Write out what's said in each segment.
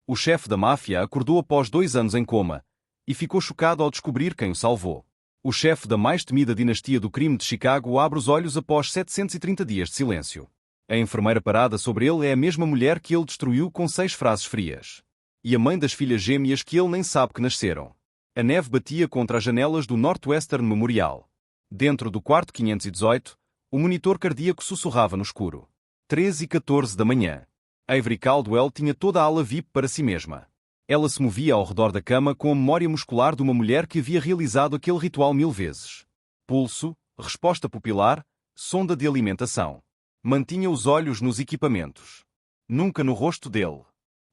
O chefe da máfia acordou após 2 anos em coma e ficou chocado ao descobrir quem o salvou. O chefe da mais temida dinastia do crime de Chicago abre os olhos após 730 dias de silêncio. A enfermeira parada sobre ele é a mesma mulher que ele destruiu com 6 frases frias. E a mãe das filhas gêmeas que ele nem sabe que nasceram. A neve batia contra as janelas do Northwestern Memorial. Dentro do quarto 518, o monitor cardíaco sussurrava no escuro. 13h14 da manhã. Avery Caldwell tinha toda a ala VIP para si mesma. Ela se movia ao redor da cama com a memória muscular de uma mulher que havia realizado aquele ritual 1000 vezes. Pulso, resposta pupilar, sonda de alimentação. Mantinha os olhos nos equipamentos. Nunca no rosto dele.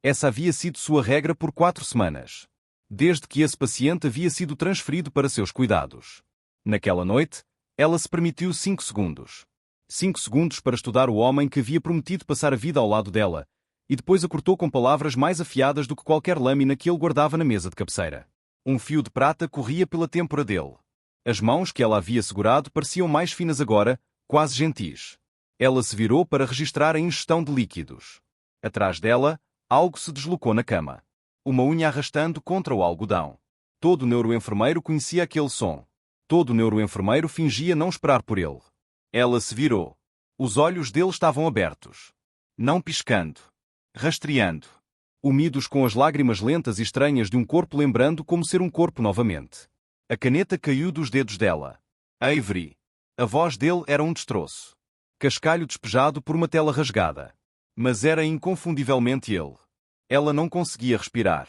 Essa havia sido sua regra por 4 semanas. Desde que esse paciente havia sido transferido para seus cuidados. Naquela noite, ela se permitiu 5 segundos. 5 segundos para estudar o homem que havia prometido passar a vida ao lado dela, e depois a cortou com palavras mais afiadas do que qualquer lâmina que ele guardava na mesa de cabeceira. Um fio de prata corria pela têmpora dele. As mãos que ela havia segurado pareciam mais finas agora, quase gentis. Ela se virou para registrar a ingestão de líquidos. Atrás dela, algo se deslocou na cama. Uma unha arrastando contra o algodão. Todo neuroenfermeiro conhecia aquele som. Todo neuroenfermeiro fingia não esperar por ele. Ela se virou. Os olhos dele estavam abertos. Não piscando. Rastreando. Umidos com as lágrimas lentas e estranhas de um corpo lembrando como ser um corpo novamente. A caneta caiu dos dedos dela. Avery. A voz dele era um destroço. Cascalho despejado por uma tela rasgada. Mas era inconfundivelmente ele. Ela não conseguia respirar.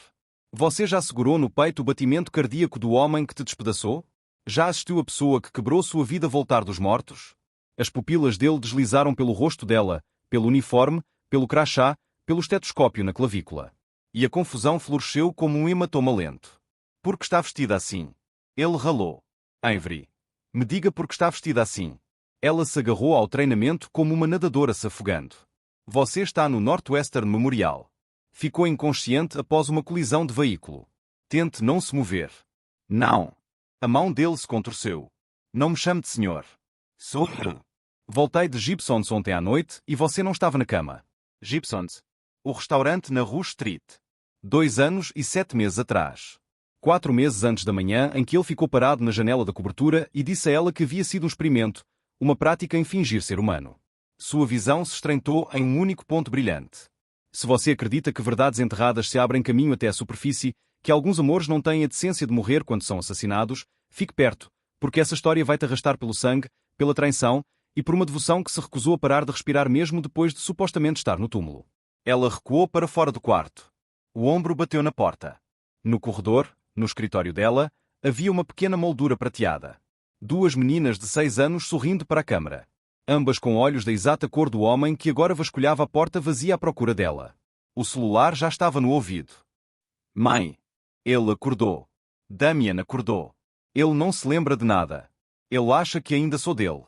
Você já segurou no peito o batimento cardíaco do homem que te despedaçou? Já assistiu a pessoa que quebrou sua vida voltar dos mortos? As pupilas dele deslizaram pelo rosto dela, pelo uniforme, pelo crachá, pelo estetoscópio na clavícula. E a confusão floresceu como um hematoma lento. Por que está vestida assim? Ele ralou. Avery. Me diga por que está vestida assim. Ela se agarrou ao treinamento como uma nadadora se afogando. Você está no Northwestern Memorial. Ficou inconsciente após uma colisão de veículo. Tente não se mover. Não. A mão dele se contorceu. Não me chame de senhor. Sou eu. Voltei de Gibsons ontem à noite e você não estava na cama. Gibsons. O restaurante na Rue Street. 2 anos e 7 meses atrás. 4 meses antes da manhã em que ele ficou parado na janela da cobertura e disse a ela que havia sido um experimento, uma prática em fingir ser humano. Sua visão se estreitou em um único ponto brilhante. Se você acredita que verdades enterradas se abrem caminho até a superfície, que alguns amores não têm a decência de morrer quando são assassinados, fique perto, porque essa história vai-te arrastar pelo sangue, pela traição e por uma devoção que se recusou a parar de respirar mesmo depois de supostamente estar no túmulo. Ela recuou para fora do quarto. O ombro bateu na porta. No corredor, no escritório dela, havia uma pequena moldura prateada. 2 meninas de 6 anos sorrindo para a câmara. Ambas com olhos da exata cor do homem que agora vasculhava a porta vazia à procura dela. O celular já estava no ouvido. Mãe. Ele acordou. Damian acordou. Ele não se lembra de nada. Ele acha que ainda sou dele.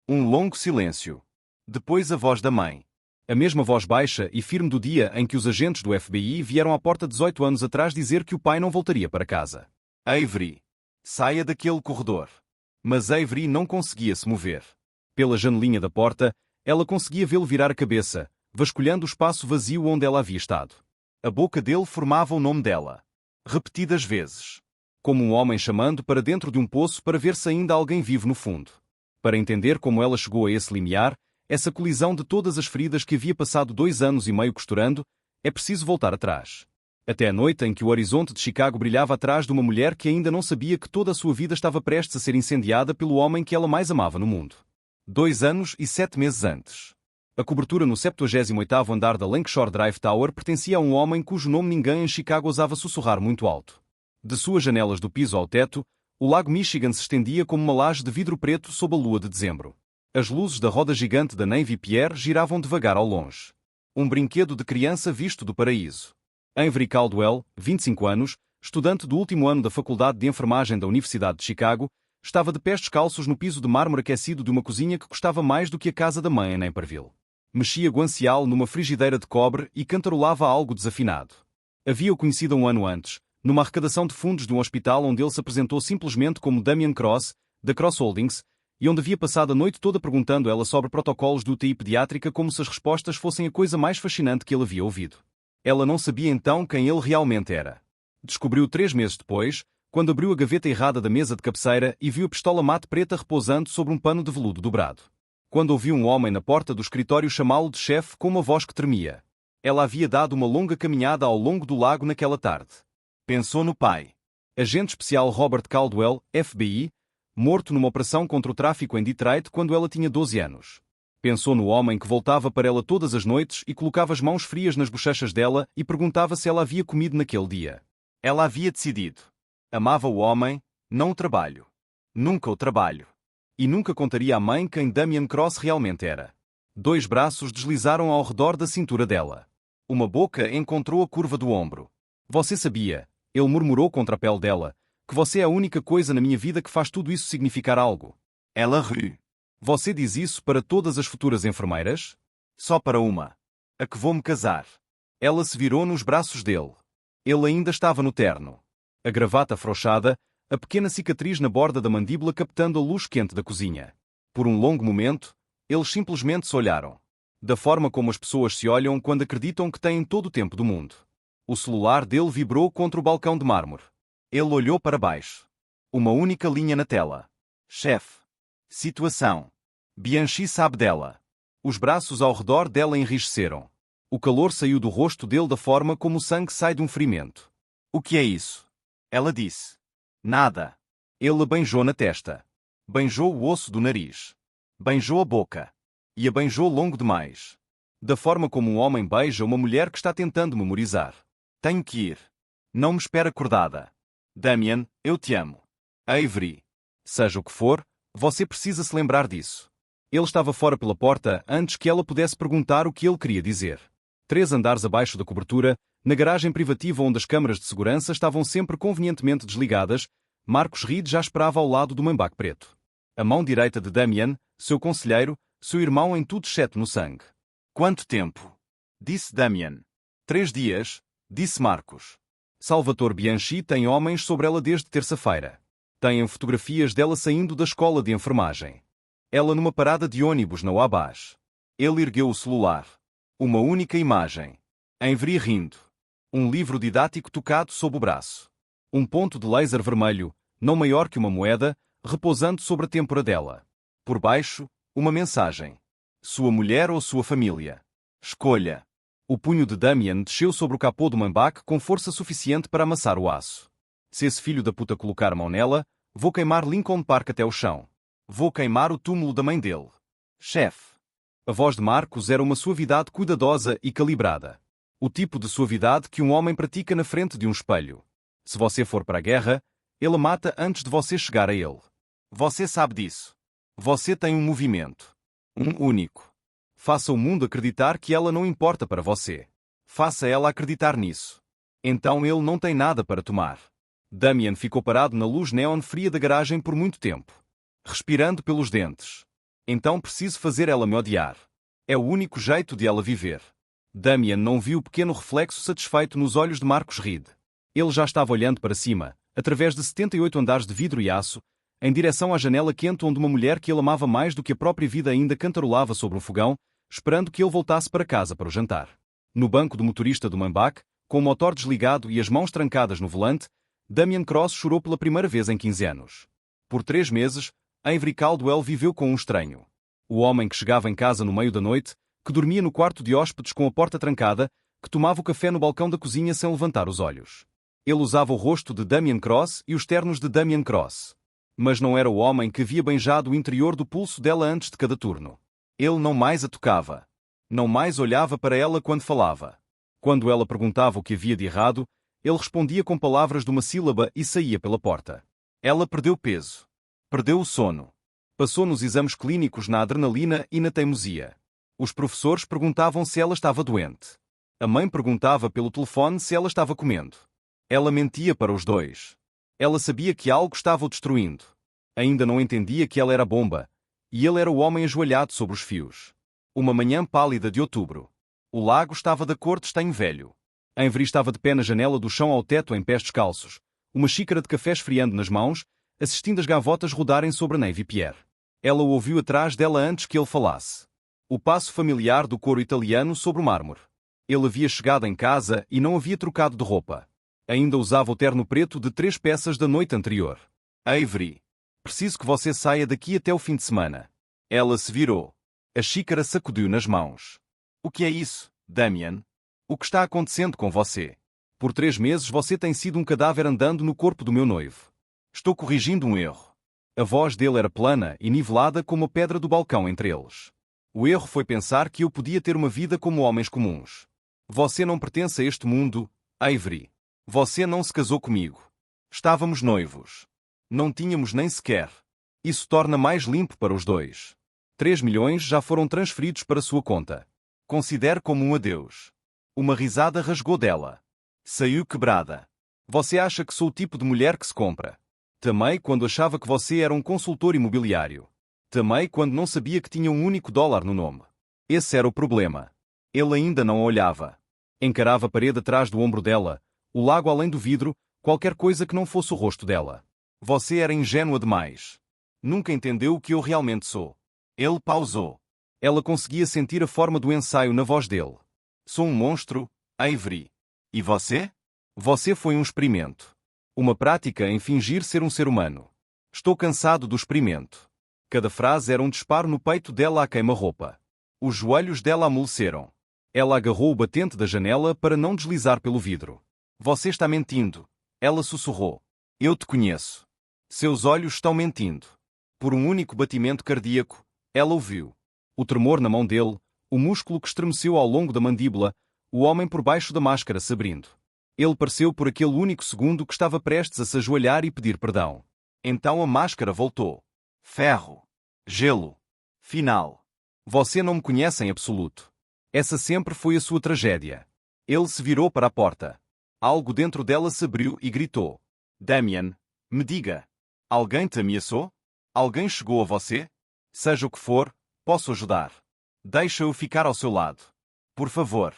Um longo silêncio. Depois a voz da mãe. A mesma voz baixa e firme do dia em que os agentes do FBI vieram à porta 18 anos atrás dizer que o pai não voltaria para casa. Avery. Saia daquele corredor. Mas Avery não conseguia se mover. Pela janelinha da porta, ela conseguia vê-lo virar a cabeça, vasculhando o espaço vazio onde ela havia estado. A boca dele formava o nome dela. Repetidas vezes. Como um homem chamando para dentro de um poço para ver se ainda há alguém vivo no fundo. Para entender como ela chegou a esse limiar, essa colisão de todas as feridas que havia passado 2 anos e meio costurando, é preciso voltar atrás. Até a noite em que o horizonte de Chicago brilhava atrás de uma mulher que ainda não sabia que toda a sua vida estava prestes a ser incendiada pelo homem que ela mais amava no mundo. 2 anos e 7 meses antes. A cobertura no 78º andar da Lancashire Drive Tower pertencia a um homem cujo nome ninguém em Chicago ousava sussurrar muito alto. De suas janelas do piso ao teto, o lago Michigan se estendia como uma laje de vidro preto sob a lua de dezembro. As luzes da roda gigante da Navy Pier giravam devagar ao longe. Um brinquedo de criança visto do paraíso. Avery Caldwell, 25 anos, estudante do último ano da Faculdade de Enfermagem da Universidade de Chicago, estava de pés descalços no piso de mármore aquecido de uma cozinha que custava mais do que a casa da mãe em Naperville. Mexia guancial numa frigideira de cobre e cantarolava algo desafinado. Havia-o conhecido 1 ano antes, numa arrecadação de fundos de um hospital onde ele se apresentou simplesmente como Damian Cross, da Cross Holdings, e onde havia passado a noite toda perguntando ela sobre protocolos de UTI pediátrica como se as respostas fossem a coisa mais fascinante que ele havia ouvido. Ela não sabia então quem ele realmente era. Descobriu 3 meses depois, quando abriu a gaveta errada da mesa de cabeceira e viu a pistola mate preta repousando sobre um pano de veludo dobrado. Quando ouviu um homem na porta do escritório chamá-lo de chefe com uma voz que tremia. Ela havia dado uma longa caminhada ao longo do lago naquela tarde. Pensou no pai. Agente especial Robert Caldwell, FBI, morto numa operação contra o tráfico em Detroit quando ela tinha 12 anos. Pensou no homem que voltava para ela todas as noites e colocava as mãos frias nas bochechas dela e perguntava se ela havia comido naquele dia. Ela havia decidido. Amava o homem, não o trabalho. Nunca o trabalho. E nunca contaria à mãe quem Damian Cross realmente era. 2 braços deslizaram ao redor da cintura dela. Uma boca encontrou a curva do ombro. Você sabia, ele murmurou contra a pele dela, que você é a única coisa na minha vida que faz tudo isso significar algo. Ela riu. Você diz isso para todas as futuras enfermeiras? Só para uma. A que vou me casar. Ela se virou nos braços dele. Ele ainda estava no terno. A gravata afrouxada, a pequena cicatriz na borda da mandíbula captando a luz quente da cozinha. Por um longo momento, eles simplesmente se olharam. Da forma como as pessoas se olham quando acreditam que têm todo o tempo do mundo. O celular dele vibrou contra o balcão de mármore. Ele olhou para baixo. Uma única linha na tela. Chefe. Situação. Bianchi sabe dela. Os braços ao redor dela enrijeceram. O calor saiu do rosto dele da forma como o sangue sai de um ferimento. O que é isso? Ela disse. Nada. Ele a beijou na testa. Beijou o osso do nariz. Beijou a boca. E a beijou longo demais. Da forma como um homem beija uma mulher que está tentando memorizar. Tenho que ir. Não me espere acordada. Damian, eu te amo. Avery. Seja o que for, você precisa se lembrar disso. Ele estava fora pela porta antes que ela pudesse perguntar o que ele queria dizer. 3 andares abaixo da cobertura, na garagem privativa onde as câmaras de segurança estavam sempre convenientemente desligadas, Marcos Reed já esperava ao lado do Maybach preto. A mão direita de Damian, seu conselheiro, seu irmão em tudo exceto no sangue. Quanto tempo? Disse Damian. 3 dias, disse Marcos. Salvatore Bianchi tem homens sobre ela desde terça-feira. Têm fotografias dela saindo da escola de enfermagem. Ela numa parada de ônibus na Wabash. Ele ergueu o celular. Uma única imagem. Avery rindo. Um livro didático tocado sob o braço. Um ponto de laser vermelho, não maior que uma moeda, repousando sobre a têmpora dela. Por baixo, uma mensagem. Sua mulher ou sua família? Escolha. O punho de Damian desceu sobre o capô do Maybach com força suficiente para amassar o aço. Se esse filho da puta colocar a mão nela, vou queimar Lincoln Park até o chão. Vou queimar o túmulo da mãe dele. Chefe. A voz de Marcos era uma suavidade cuidadosa e calibrada. O tipo de suavidade que um homem pratica na frente de um espelho. Se você for para a guerra, ele a mata antes de você chegar a ele. Você sabe disso. Você tem um movimento. Um único. Faça o mundo acreditar que ela não importa para você. Faça ela acreditar nisso. Então ele não tem nada para tomar. Damian ficou parado na luz neon fria da garagem por muito tempo. Respirando pelos dentes. Então preciso fazer ela me odiar. É o único jeito de ela viver. Damian não viu o pequeno reflexo satisfeito nos olhos de Marcos Reed. Ele já estava olhando para cima, através de 78 andares de vidro e aço, em direção à janela quente onde uma mulher que ele amava mais do que a própria vida ainda cantarolava sobre um fogão, esperando que ele voltasse para casa para o jantar. No banco do motorista do Maybach, com o motor desligado e as mãos trancadas no volante, Damian Cross chorou pela primeira vez em 15 anos. Por 3 meses, Avery Caldwell viveu com um estranho. O homem que chegava em casa no meio da noite, que dormia no quarto de hóspedes com a porta trancada, que tomava o café no balcão da cozinha sem levantar os olhos. Ele usava o rosto de Damian Cross e os ternos de Damian Cross. Mas não era o homem que havia beijado o interior do pulso dela antes de cada turno. Ele não mais a tocava. Não mais olhava para ela quando falava. Quando ela perguntava o que havia de errado, ele respondia com palavras de uma sílaba e saía pela porta. Ela perdeu peso. Perdeu o sono. Passou nos exames clínicos na adrenalina e na teimosia. Os professores perguntavam se ela estava doente. A mãe perguntava pelo telefone se ela estava comendo. Ela mentia para os dois. Ela sabia que algo estava o destruindo. Ainda não entendia que ela era a bomba, e ele era o homem ajoelhado sobre os fios. Uma manhã pálida de outubro. O lago estava da cor de estanho velho. Avery estava de pé na janela do chão ao teto em pés descalços, uma xícara de café esfriando nas mãos, assistindo as gavotas rodarem sobre a Navy Pier. Ela o ouviu atrás dela antes que ele falasse. O passo familiar do coro italiano sobre o mármore. Ele havia chegado em casa e não havia trocado de roupa. Ainda usava o terno preto de 3 peças da noite anterior. Avery, preciso que você saia daqui até o fim de semana. Ela se virou. A xícara sacudiu nas mãos. O que é isso, Damian? O que está acontecendo com você? Por 3 meses você tem sido um cadáver andando no corpo do meu noivo. Estou corrigindo um erro. A voz dele era plana e nivelada como a pedra do balcão entre eles. O erro foi pensar que eu podia ter uma vida como homens comuns. Você não pertence a este mundo, Avery. Você não se casou comigo. Estávamos noivos. Não tínhamos nem sequer. Isso torna mais limpo para os dois. 3 milhões já foram transferidos para sua conta. Considere como um adeus. Uma risada rasgou dela. Saiu quebrada. Você acha que sou o tipo de mulher que se compra? Tamei quando achava que você era um consultor imobiliário. Tamei quando não sabia que tinha um único dólar no nome. Esse era o problema. Ele ainda não a olhava. Encarava a parede atrás do ombro dela, o lago além do vidro, qualquer coisa que não fosse o rosto dela. Você era ingênua demais. Nunca entendeu o que eu realmente sou. Ele pausou. Ela conseguia sentir a forma do ensaio na voz dele. Sou um monstro, Avery. E você? Você foi um experimento. Uma prática em fingir ser um ser humano. Estou cansado do experimento. Cada frase era um disparo no peito dela à queima-roupa. Os joelhos dela amoleceram. Ela agarrou o batente da janela para não deslizar pelo vidro. Você está mentindo. Ela sussurrou. Eu te conheço. Seus olhos estão mentindo. Por um único batimento cardíaco, ela ouviu. O tremor na mão dele, o músculo que estremeceu ao longo da mandíbula, o homem por baixo da máscara se abrindo. Ele pareceu por aquele único segundo que estava prestes a se ajoelhar e pedir perdão. Então a máscara voltou. Ferro. Gelo. Final. Você não me conhece em absoluto. Essa sempre foi a sua tragédia. Ele se virou para a porta. Algo dentro dela se abriu e gritou. Damian, me diga. Alguém te ameaçou? Alguém chegou a você? Seja o que for, posso ajudar. Deixa-o ficar ao seu lado. Por favor.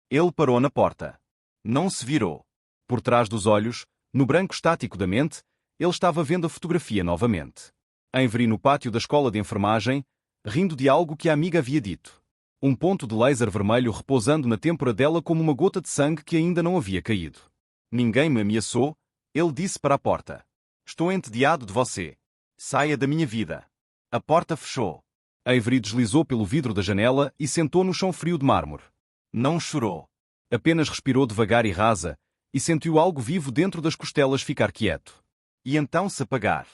Ele parou na porta. Não se virou. Por trás dos olhos, no branco estático da mente, ele estava vendo a fotografia novamente. Avery no pátio da escola de enfermagem, rindo de algo que a amiga havia dito. Um ponto de laser vermelho repousando na têmpora dela como uma gota de sangue que ainda não havia caído. Ninguém me ameaçou, ele disse para a porta. Estou entediado de você. Saia da minha vida. A porta fechou. Avery deslizou pelo vidro da janela e sentou no chão frio de mármore. Não chorou. Apenas respirou devagar e rasa, e sentiu algo vivo dentro das costelas ficar quieto. E então se apagar.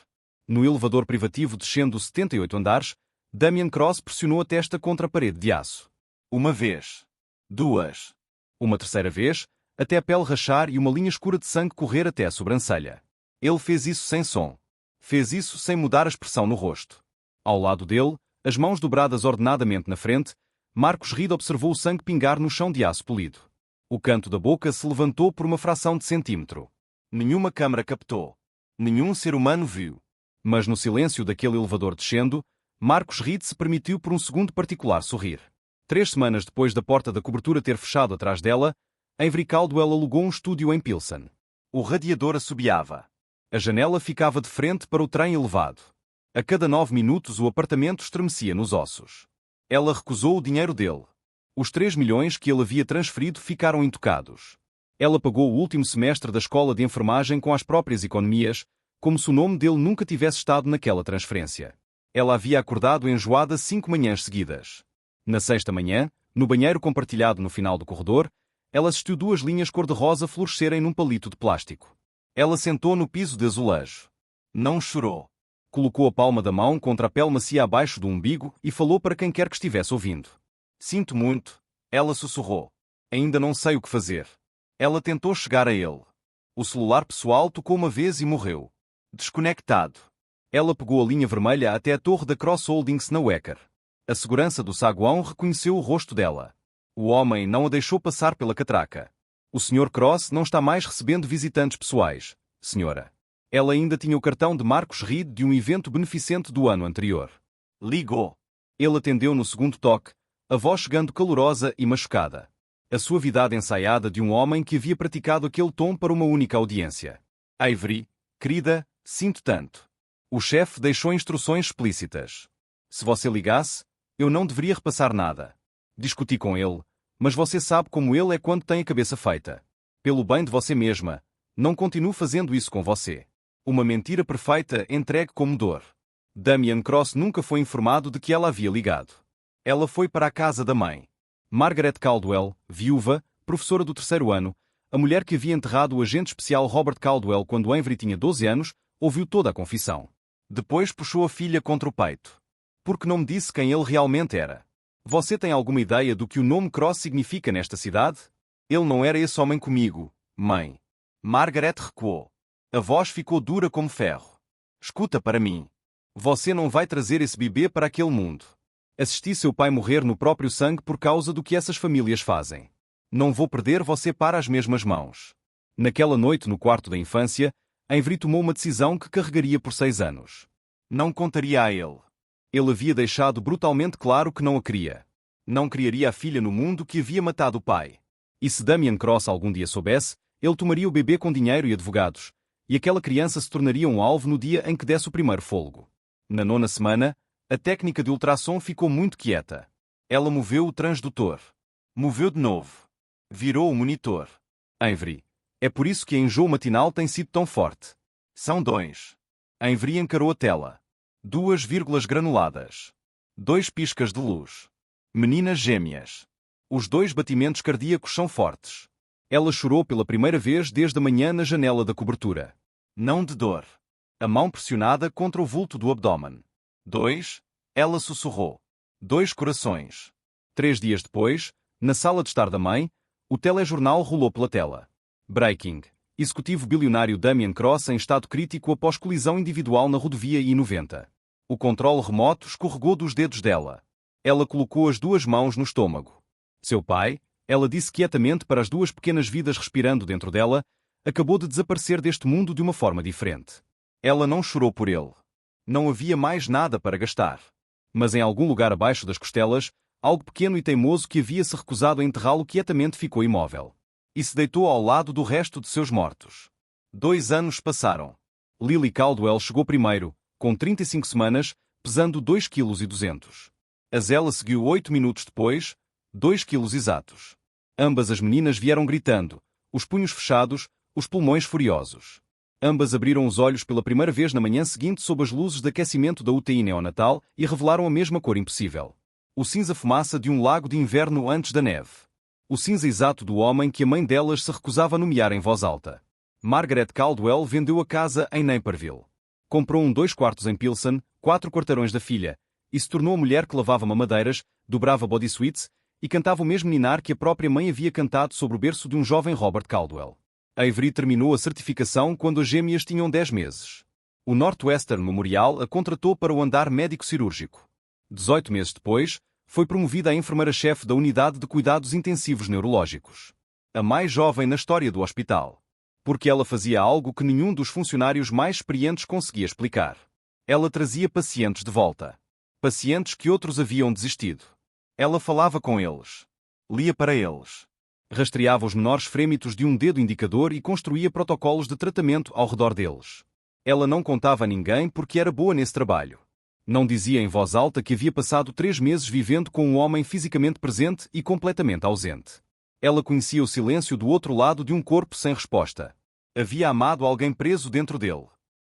No elevador privativo descendo 78 andares, Damian Cross pressionou a testa contra a parede de aço. Uma vez. 2. Uma terceira vez, até a pele rachar e uma linha escura de sangue correr até a sobrancelha. Ele fez isso sem som. Fez isso sem mudar a expressão no rosto. Ao lado dele, as mãos dobradas ordenadamente na frente, Marcos Reed observou o sangue pingar no chão de aço polido. O canto da boca se levantou por uma fração de centímetro. Nenhuma câmara captou. Nenhum ser humano viu. Mas no silêncio daquele elevador descendo, Marcos Reed se permitiu por um segundo particular sorrir. 3 semanas depois da porta da cobertura ter fechado atrás dela, Avery Caldwell alugou um estúdio em Pilsen. O radiador assobiava. A janela ficava de frente para o trem elevado. A cada 9 minutos o apartamento estremecia nos ossos. Ela recusou o dinheiro dele. Os 3 milhões que ele havia transferido ficaram intocados. Ela pagou o último semestre da escola de enfermagem com as próprias economias, como se o nome dele nunca tivesse estado naquela transferência. Ela havia acordado enjoada 5 manhãs seguidas. Na sexta manhã, no banheiro compartilhado no final do corredor, ela assistiu 2 linhas cor-de-rosa florescerem num palito de plástico. Ela sentou no piso de azulejo. Não chorou. Colocou a palma da mão contra a pele macia abaixo do umbigo e falou para quem quer que estivesse ouvindo. Sinto muito, ela sussurrou. Ainda não sei o que fazer. Ela tentou chegar a ele. O celular pessoal tocou uma vez e morreu. Desconectado. Ela pegou a linha vermelha até a torre da Cross Holdings na Wecker. A segurança do saguão reconheceu o rosto dela. O homem não a deixou passar pela catraca. O Sr. Cross não está mais recebendo visitantes pessoais, senhora. Ela ainda tinha o cartão de Marcos Reed de um evento beneficente do ano anterior. Ligou. Ele atendeu no segundo toque, a voz chegando calorosa e machucada. A suavidade ensaiada de um homem que havia praticado aquele tom para uma única audiência. Avery, querida, sinto tanto. O chefe deixou instruções explícitas. Se você ligasse, eu não deveria repassar nada. Discuti com ele, Mas você sabe como ele é quando tem a cabeça feita. Pelo bem de você mesma, não continue fazendo isso com você. Uma mentira perfeita entregue como dor. Damian Cross nunca foi informado de que ela havia ligado. Ela foi para a casa da mãe. Margaret Caldwell, viúva, professora do terceiro ano, a mulher que havia enterrado o agente especial Robert Caldwell quando Avery tinha 12 anos, ouviu toda a confissão. Depois puxou a filha contra o peito. Por que não me disse quem ele realmente era? Você tem alguma ideia do que o nome Cross significa nesta cidade? Ele não era esse homem comigo, mãe. Margaret recuou. A voz ficou dura como ferro. Escuta para mim. Você não vai trazer esse bebê para aquele mundo. Assisti seu pai morrer no próprio sangue por causa do que essas famílias fazem. Não vou perder você para as mesmas mãos. Naquela noite no quarto da infância, Avery tomou uma decisão que carregaria por 6 anos. Não contaria a ele. Ele havia deixado brutalmente claro que não a queria. Não criaria a filha no mundo que havia matado o pai. E se Damian Cross algum dia soubesse, ele tomaria o bebê com dinheiro e advogados, e aquela criança se tornaria um alvo no dia em que desse o primeiro fôlego. Na 9ª semana, a técnica de ultrassom ficou muito quieta. Ela moveu o transdutor. Moveu de novo. Virou o monitor. Avery. É por isso que a enjoo matinal tem sido tão forte. São 2. Avery encarou a tela. 2 vírgulas granuladas. 2 piscas de luz. Meninas gêmeas. Os 2 batimentos cardíacos são fortes. Ela chorou pela primeira vez desde a manhã na janela da cobertura. Não de dor. A mão pressionada contra o vulto do abdômen. 2. Ela sussurrou. 2 corações. 3 dias depois, na sala de estar da mãe, o telejornal rolou pela tela. Breaking. Executivo bilionário Damian Cross em estado crítico após colisão individual na rodovia I-90. O controle remoto escorregou dos dedos dela. Ela colocou as 2 mãos no estômago. Seu pai, ela disse quietamente para as 2 pequenas vidas respirando dentro dela, acabou de desaparecer deste mundo de uma forma diferente. Ela não chorou por ele. Não havia mais nada para gastar. Mas em algum lugar abaixo das costelas, algo pequeno e teimoso que havia se recusado a enterrá-lo quietamente ficou imóvel. E se deitou ao lado do resto de seus mortos. 2 anos passaram. Lily Caldwell chegou primeiro, com 35 semanas, pesando 2,2 kg. A Zella seguiu 8 minutos depois, 2 kg exatos. Ambas as meninas vieram gritando, os punhos fechados, os pulmões furiosos. Ambas abriram os olhos pela primeira vez na manhã seguinte sob as luzes de aquecimento da UTI neonatal e revelaram a mesma cor impossível. O cinza fumaça de um lago de inverno antes da neve. O cinza exato do homem que a mãe delas se recusava a nomear em voz alta. Margaret Caldwell vendeu a casa em Naperville. Comprou um 2/4 em Pilsen, 4 quarteirões da filha, e se tornou a mulher que lavava mamadeiras, dobrava bodysuits e cantava o mesmo ninar que a própria mãe havia cantado sobre o berço de um jovem Robert Caldwell. Avery terminou a certificação quando as gêmeas tinham 10 meses. O Northwestern Memorial a contratou para o andar médico-cirúrgico. 18 meses depois, foi promovida a enfermeira-chefe da Unidade de Cuidados Intensivos Neurológicos. A mais jovem na história do hospital. Porque ela fazia algo que nenhum dos funcionários mais experientes conseguia explicar. Ela trazia pacientes de volta. Pacientes que outros haviam desistido. Ela falava com eles. Lia para eles. Rastreava os menores frêmitos de um dedo indicador e construía protocolos de tratamento ao redor deles. Ela não contava a ninguém porque era boa nesse trabalho. Não dizia em voz alta que havia passado 3 meses vivendo com um homem fisicamente presente e completamente ausente. Ela conhecia o silêncio do outro lado de um corpo sem resposta. Havia amado alguém preso dentro dele.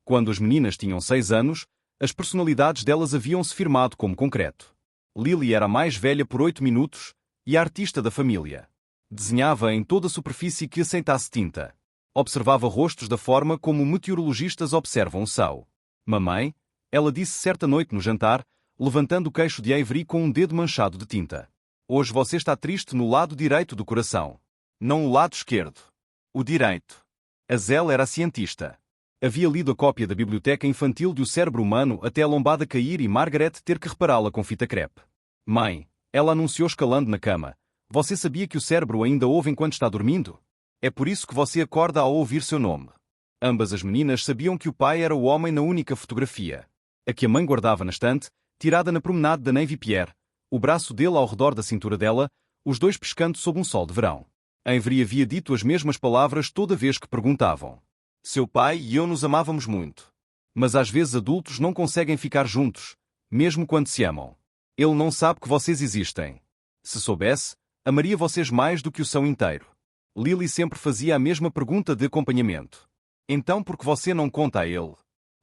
Quando as meninas tinham 6 anos, as personalidades delas haviam-se firmado como concreto. Lily era a mais velha por 8 minutos e a artista da família. Desenhava em toda a superfície que aceitasse tinta. Observava rostos da forma como meteorologistas observam o céu. Mamãe, ela disse certa noite no jantar, levantando o queixo de Avery com um dedo manchado de tinta. Hoje você está triste no lado direito do coração. Não o lado esquerdo. O direito. A Zella era a cientista. Havia lido a cópia da biblioteca infantil de O Cérebro Humano até a lombada cair e Margaret ter que repará-la com fita crepe. Mãe, ela anunciou escalando na cama. Você sabia que o cérebro ainda ouve enquanto está dormindo? É por isso que você acorda ao ouvir seu nome. Ambas as meninas sabiam que o pai era o homem na única fotografia. A que a mãe guardava na estante, tirada na promenade da Navy Pier, o braço dele ao redor da cintura dela, os 2 pescando sob um sol de verão. Avery havia dito as mesmas palavras toda vez que perguntavam. Seu pai e eu nos amávamos muito. Mas às vezes adultos não conseguem ficar juntos, mesmo quando se amam. Ele não sabe que vocês existem. Se soubesse, Amaria vocês mais do que o são inteiro. Lily sempre fazia a mesma pergunta de acompanhamento. Então por que você não conta a ele?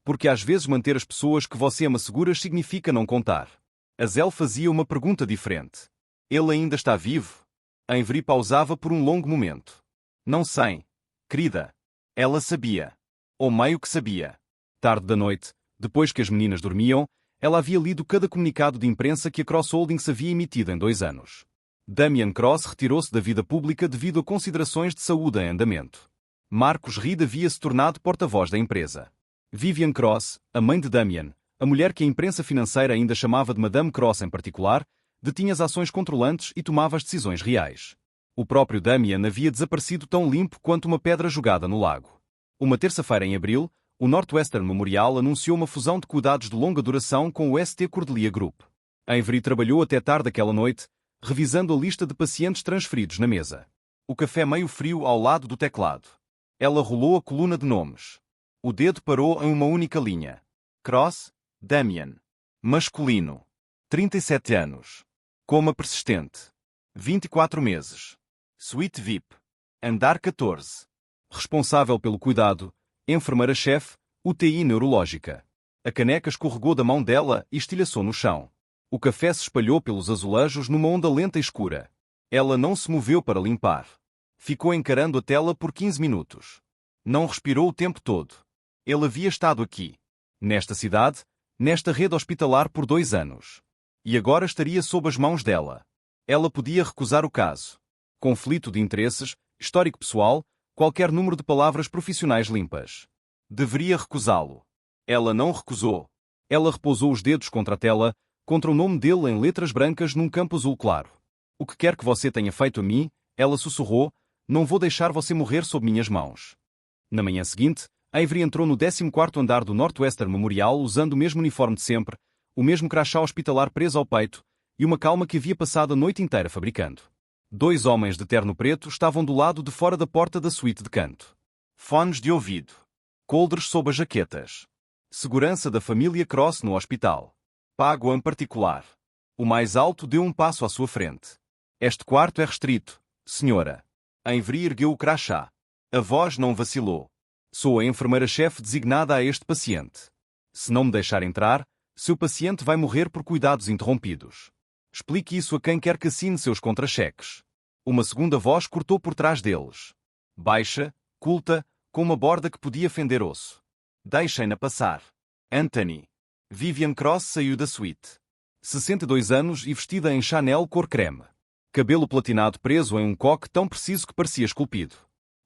Porque às vezes manter as pessoas que você ama seguras significa não contar. Azel fazia uma pergunta diferente. Ele ainda está vivo? Avery pausava por um longo momento. Não sei, querida. Ela sabia. Ou meio que sabia. Tarde da noite, depois que as meninas dormiam, ela havia lido cada comunicado de imprensa que a Cross Holdings havia emitido em 2 anos. Damian Cross retirou-se da vida pública devido a considerações de saúde em andamento. Marcus Reed havia se tornado porta-voz da empresa. Vivian Cross, a mãe de Damian, a mulher que a imprensa financeira ainda chamava de Madame Cross em particular, detinha as ações controlantes e tomava as decisões reais. O próprio Damian havia desaparecido tão limpo quanto uma pedra jogada no lago. Uma terça-feira em abril, o Northwestern Memorial anunciou uma fusão de cuidados de longa duração com o St. Cordelia Group. Avery trabalhou até tarde aquela noite, revisando a lista de pacientes transferidos na mesa. O café meio frio ao lado do teclado. Ela rolou a coluna de nomes. O dedo parou em uma única linha. Cross, Damian. Masculino. 37 anos. Coma persistente. 24 meses. Suite VIP. Andar 14. Responsável pelo cuidado, enfermeira-chefe, UTI neurológica. A caneca escorregou da mão dela e estilhaçou no chão. O café se espalhou pelos azulejos numa onda lenta e escura. Ela não se moveu para limpar. Ficou encarando a tela por 15 minutos. Não respirou o tempo todo. Ele havia estado aqui. Nesta cidade, nesta rede hospitalar por 2 anos. E agora estaria sob as mãos dela. Ela podia recusar o caso. Conflito de interesses, histórico pessoal, qualquer número de palavras profissionais limpas. Deveria recusá-lo. Ela não recusou. Ela repousou os dedos contra a tela, contra o nome dele em letras brancas num campo azul claro. O que quer que você tenha feito a mim, ela sussurrou, não vou deixar você morrer sob minhas mãos. Na manhã seguinte, Avery entrou no 14º andar do Northwestern Memorial usando o mesmo uniforme de sempre, o mesmo crachá hospitalar preso ao peito, e uma calma que havia passado a noite inteira fabricando. 2 homens de terno preto estavam do lado de fora da porta da suíte de canto. Fones de ouvido. Coldres sob as jaquetas. Segurança da família Cross no hospital. Pago em particular. O mais alto deu um passo à sua frente. Este quarto é restrito, senhora. Avery ergueu o crachá. A voz não vacilou. Sou a enfermeira-chefe designada a este paciente. Se não me deixar entrar, seu paciente vai morrer por cuidados interrompidos. Explique isso a quem quer que assine seus contra-cheques. Uma segunda voz cortou por trás deles. Baixa, culta, com uma borda que podia fender osso. Deixem-na passar. Anthony. Vivian Cross saiu da suíte. 62 anos e vestida em Chanel cor creme. Cabelo platinado preso em um coque tão preciso que parecia esculpido.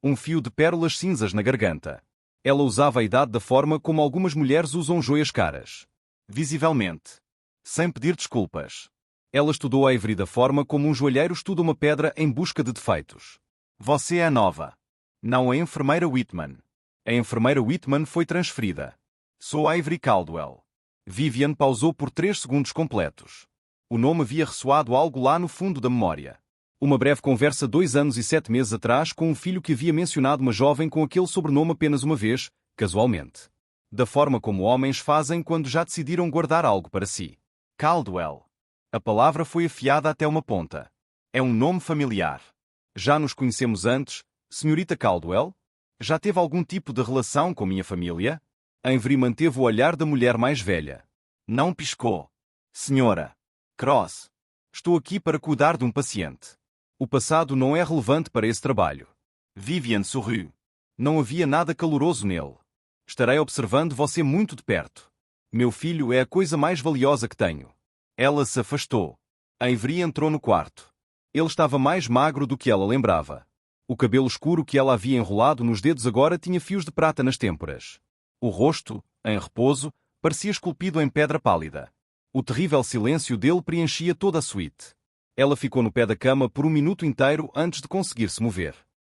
Um fio de pérolas cinzas na garganta. Ela usava a idade da forma como algumas mulheres usam joias caras. Visivelmente. Sem pedir desculpas. Ela estudou a Avery da forma como um joalheiro estuda uma pedra em busca de defeitos. Você é nova. Não a enfermeira Whitman. A enfermeira Whitman foi transferida. Sou Avery Caldwell. Vivian pausou por 3 segundos completos. O nome havia ressoado algo lá no fundo da memória. Uma breve conversa 2 anos e 7 meses atrás com um filho que havia mencionado uma jovem com aquele sobrenome apenas uma vez, casualmente. Da forma como homens fazem quando já decidiram guardar algo para si. Caldwell. A palavra foi afiada até uma ponta. É um nome familiar. Já nos conhecemos antes, senhorita Caldwell? Já teve algum tipo de relação com minha família? Avery manteve o olhar da mulher mais velha. Não piscou. Senhora Cross. Estou aqui para cuidar de um paciente. O passado não é relevante para esse trabalho. Vivian sorriu. Não havia nada caloroso nele. Estarei observando você muito de perto. Meu filho é a coisa mais valiosa que tenho. Ela se afastou. Avery entrou no quarto. Ele estava mais magro do que ela lembrava. O cabelo escuro que ela havia enrolado nos dedos agora tinha fios de prata nas têmporas. O rosto, em repouso, parecia esculpido em pedra pálida. O terrível silêncio dele preenchia toda a suíte. Ela ficou no pé da cama por um minuto inteiro antes de conseguir se mover.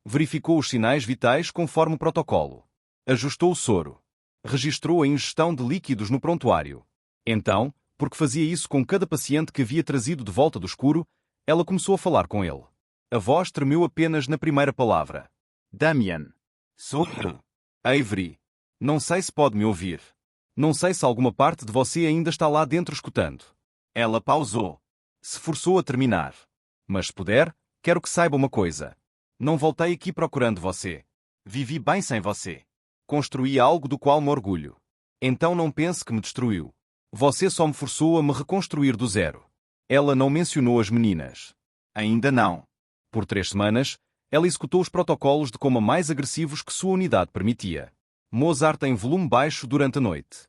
Verificou os sinais vitais conforme o protocolo. Ajustou o soro. Registrou a ingestão de líquidos no prontuário. Então, porque fazia isso com cada paciente que havia trazido de volta do escuro, ela começou a falar com ele. A voz tremeu apenas na primeira palavra. Damian. Sou eu. Avery. Não sei se pode me ouvir. Não sei se alguma parte de você ainda está lá dentro escutando. Ela pausou. Se forçou a terminar. Mas se puder, Quero que saiba uma coisa. Não voltei aqui procurando você. Vivi bem sem você. Construí algo do qual me orgulho. Então não pense que me destruiu. Você só me forçou a me reconstruir do zero. Ela não mencionou as meninas. Ainda não. Por 3 semanas, ela executou os protocolos de coma mais agressivos que sua unidade permitia. Mozart em volume baixo durante a noite.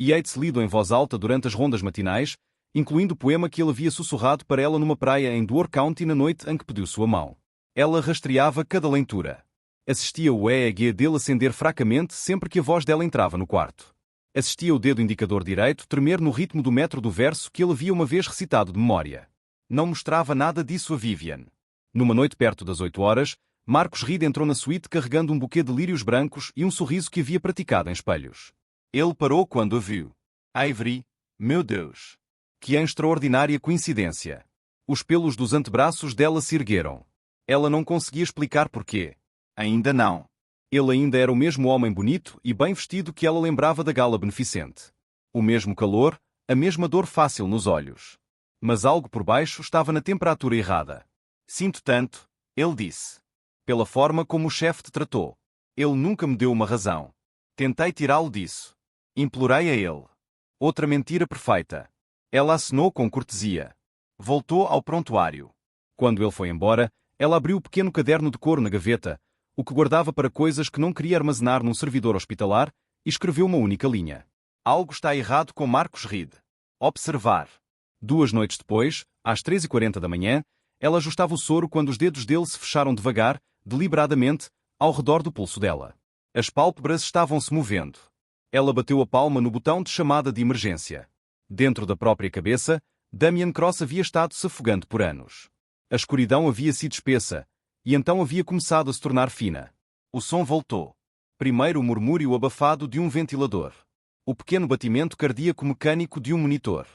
Yeats lido em voz alta durante as rondas matinais, incluindo o poema que ele havia sussurrado para ela numa praia em Door County na noite em que pediu sua mão. Ela rastreava cada leitura. Assistia o EEG dele acender fracamente sempre que a voz dela entrava no quarto. Assistia o dedo indicador direito tremer no ritmo do metro do verso que ele havia uma vez recitado de memória. Não mostrava nada disso a Vivian. Numa noite perto das 8 horas, Marcos Reed entrou na suíte carregando um buquê de lírios brancos e um sorriso que havia praticado em espelhos. Ele parou quando a viu. Ivory, meu Deus! Que extraordinária coincidência! Os pelos dos antebraços dela se ergueram. Ela não conseguia explicar porquê. Ainda não. Ele ainda era o mesmo homem bonito e bem vestido que ela lembrava da gala beneficente. O mesmo calor, a mesma dor fácil nos olhos. Mas algo por baixo estava na temperatura errada. Sinto tanto, ele disse. Pela forma como o chefe te tratou. Ele nunca me deu uma razão. Tentei tirá-lo disso. Implorei a ele. Outra mentira perfeita. Ela acenou com cortesia. Voltou ao prontuário. Quando ele foi embora, ela abriu o pequeno caderno de couro na gaveta, o que guardava para coisas que não queria armazenar num servidor hospitalar, e escreveu uma única linha. Algo está errado com Marcos Reed. Observar. 2 noites depois, às 3h40 da manhã, ela ajustava o soro quando os dedos dele se fecharam devagar, deliberadamente, ao redor do pulso dela. As pálpebras estavam-se movendo. Ela bateu a palma no botão de chamada de emergência. Dentro da própria cabeça, Damien Cross havia estado se afogando por anos. A escuridão havia sido espessa, e então havia começado a se tornar fina. O som voltou. Primeiro o murmúrio abafado de um ventilador. O pequeno batimento cardíaco mecânico de um monitor.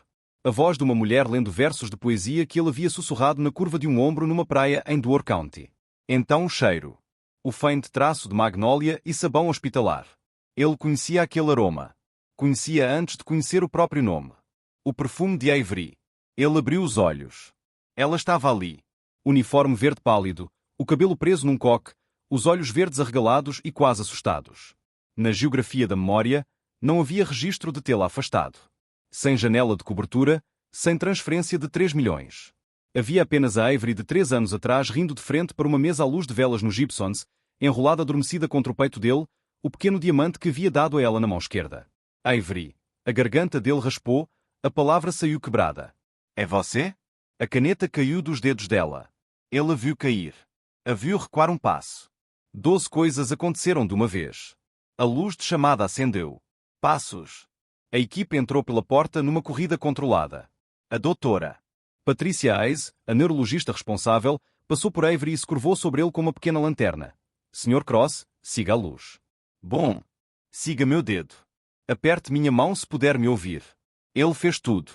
A voz de uma mulher lendo versos de poesia que ele havia sussurrado na curva de um ombro numa praia em Door County. Então o cheiro. O fainte traço de magnólia e sabão hospitalar. Ele conhecia aquele aroma. Conhecia antes de conhecer o próprio nome. O perfume de Avery. Ele abriu os olhos. Ela estava ali. Uniforme verde pálido, o cabelo preso num coque, os olhos verdes arregalados e quase assustados. Na geografia da memória, não havia registro de tê-la afastado. Sem janela de cobertura, sem transferência de 3 milhões. Havia apenas a Avery de 3 anos atrás rindo de frente para uma mesa à luz de velas no Gibsons, enrolada adormecida contra o peito dele, o pequeno diamante que havia dado a ela na mão esquerda. Avery. A garganta dele raspou, a palavra saiu quebrada. É você? A caneta caiu dos dedos dela. Ele a viu cair. A viu recuar um passo. 12 coisas aconteceram de uma vez. A luz de chamada acendeu. Passos. A equipe entrou pela porta numa corrida controlada. A doutora Patricia Hayes, a neurologista responsável, passou por Avery e se curvou sobre ele com uma pequena lanterna. Sr. Cross, siga a luz. Bom. Siga meu dedo. Aperte minha mão se puder me ouvir. Ele fez tudo.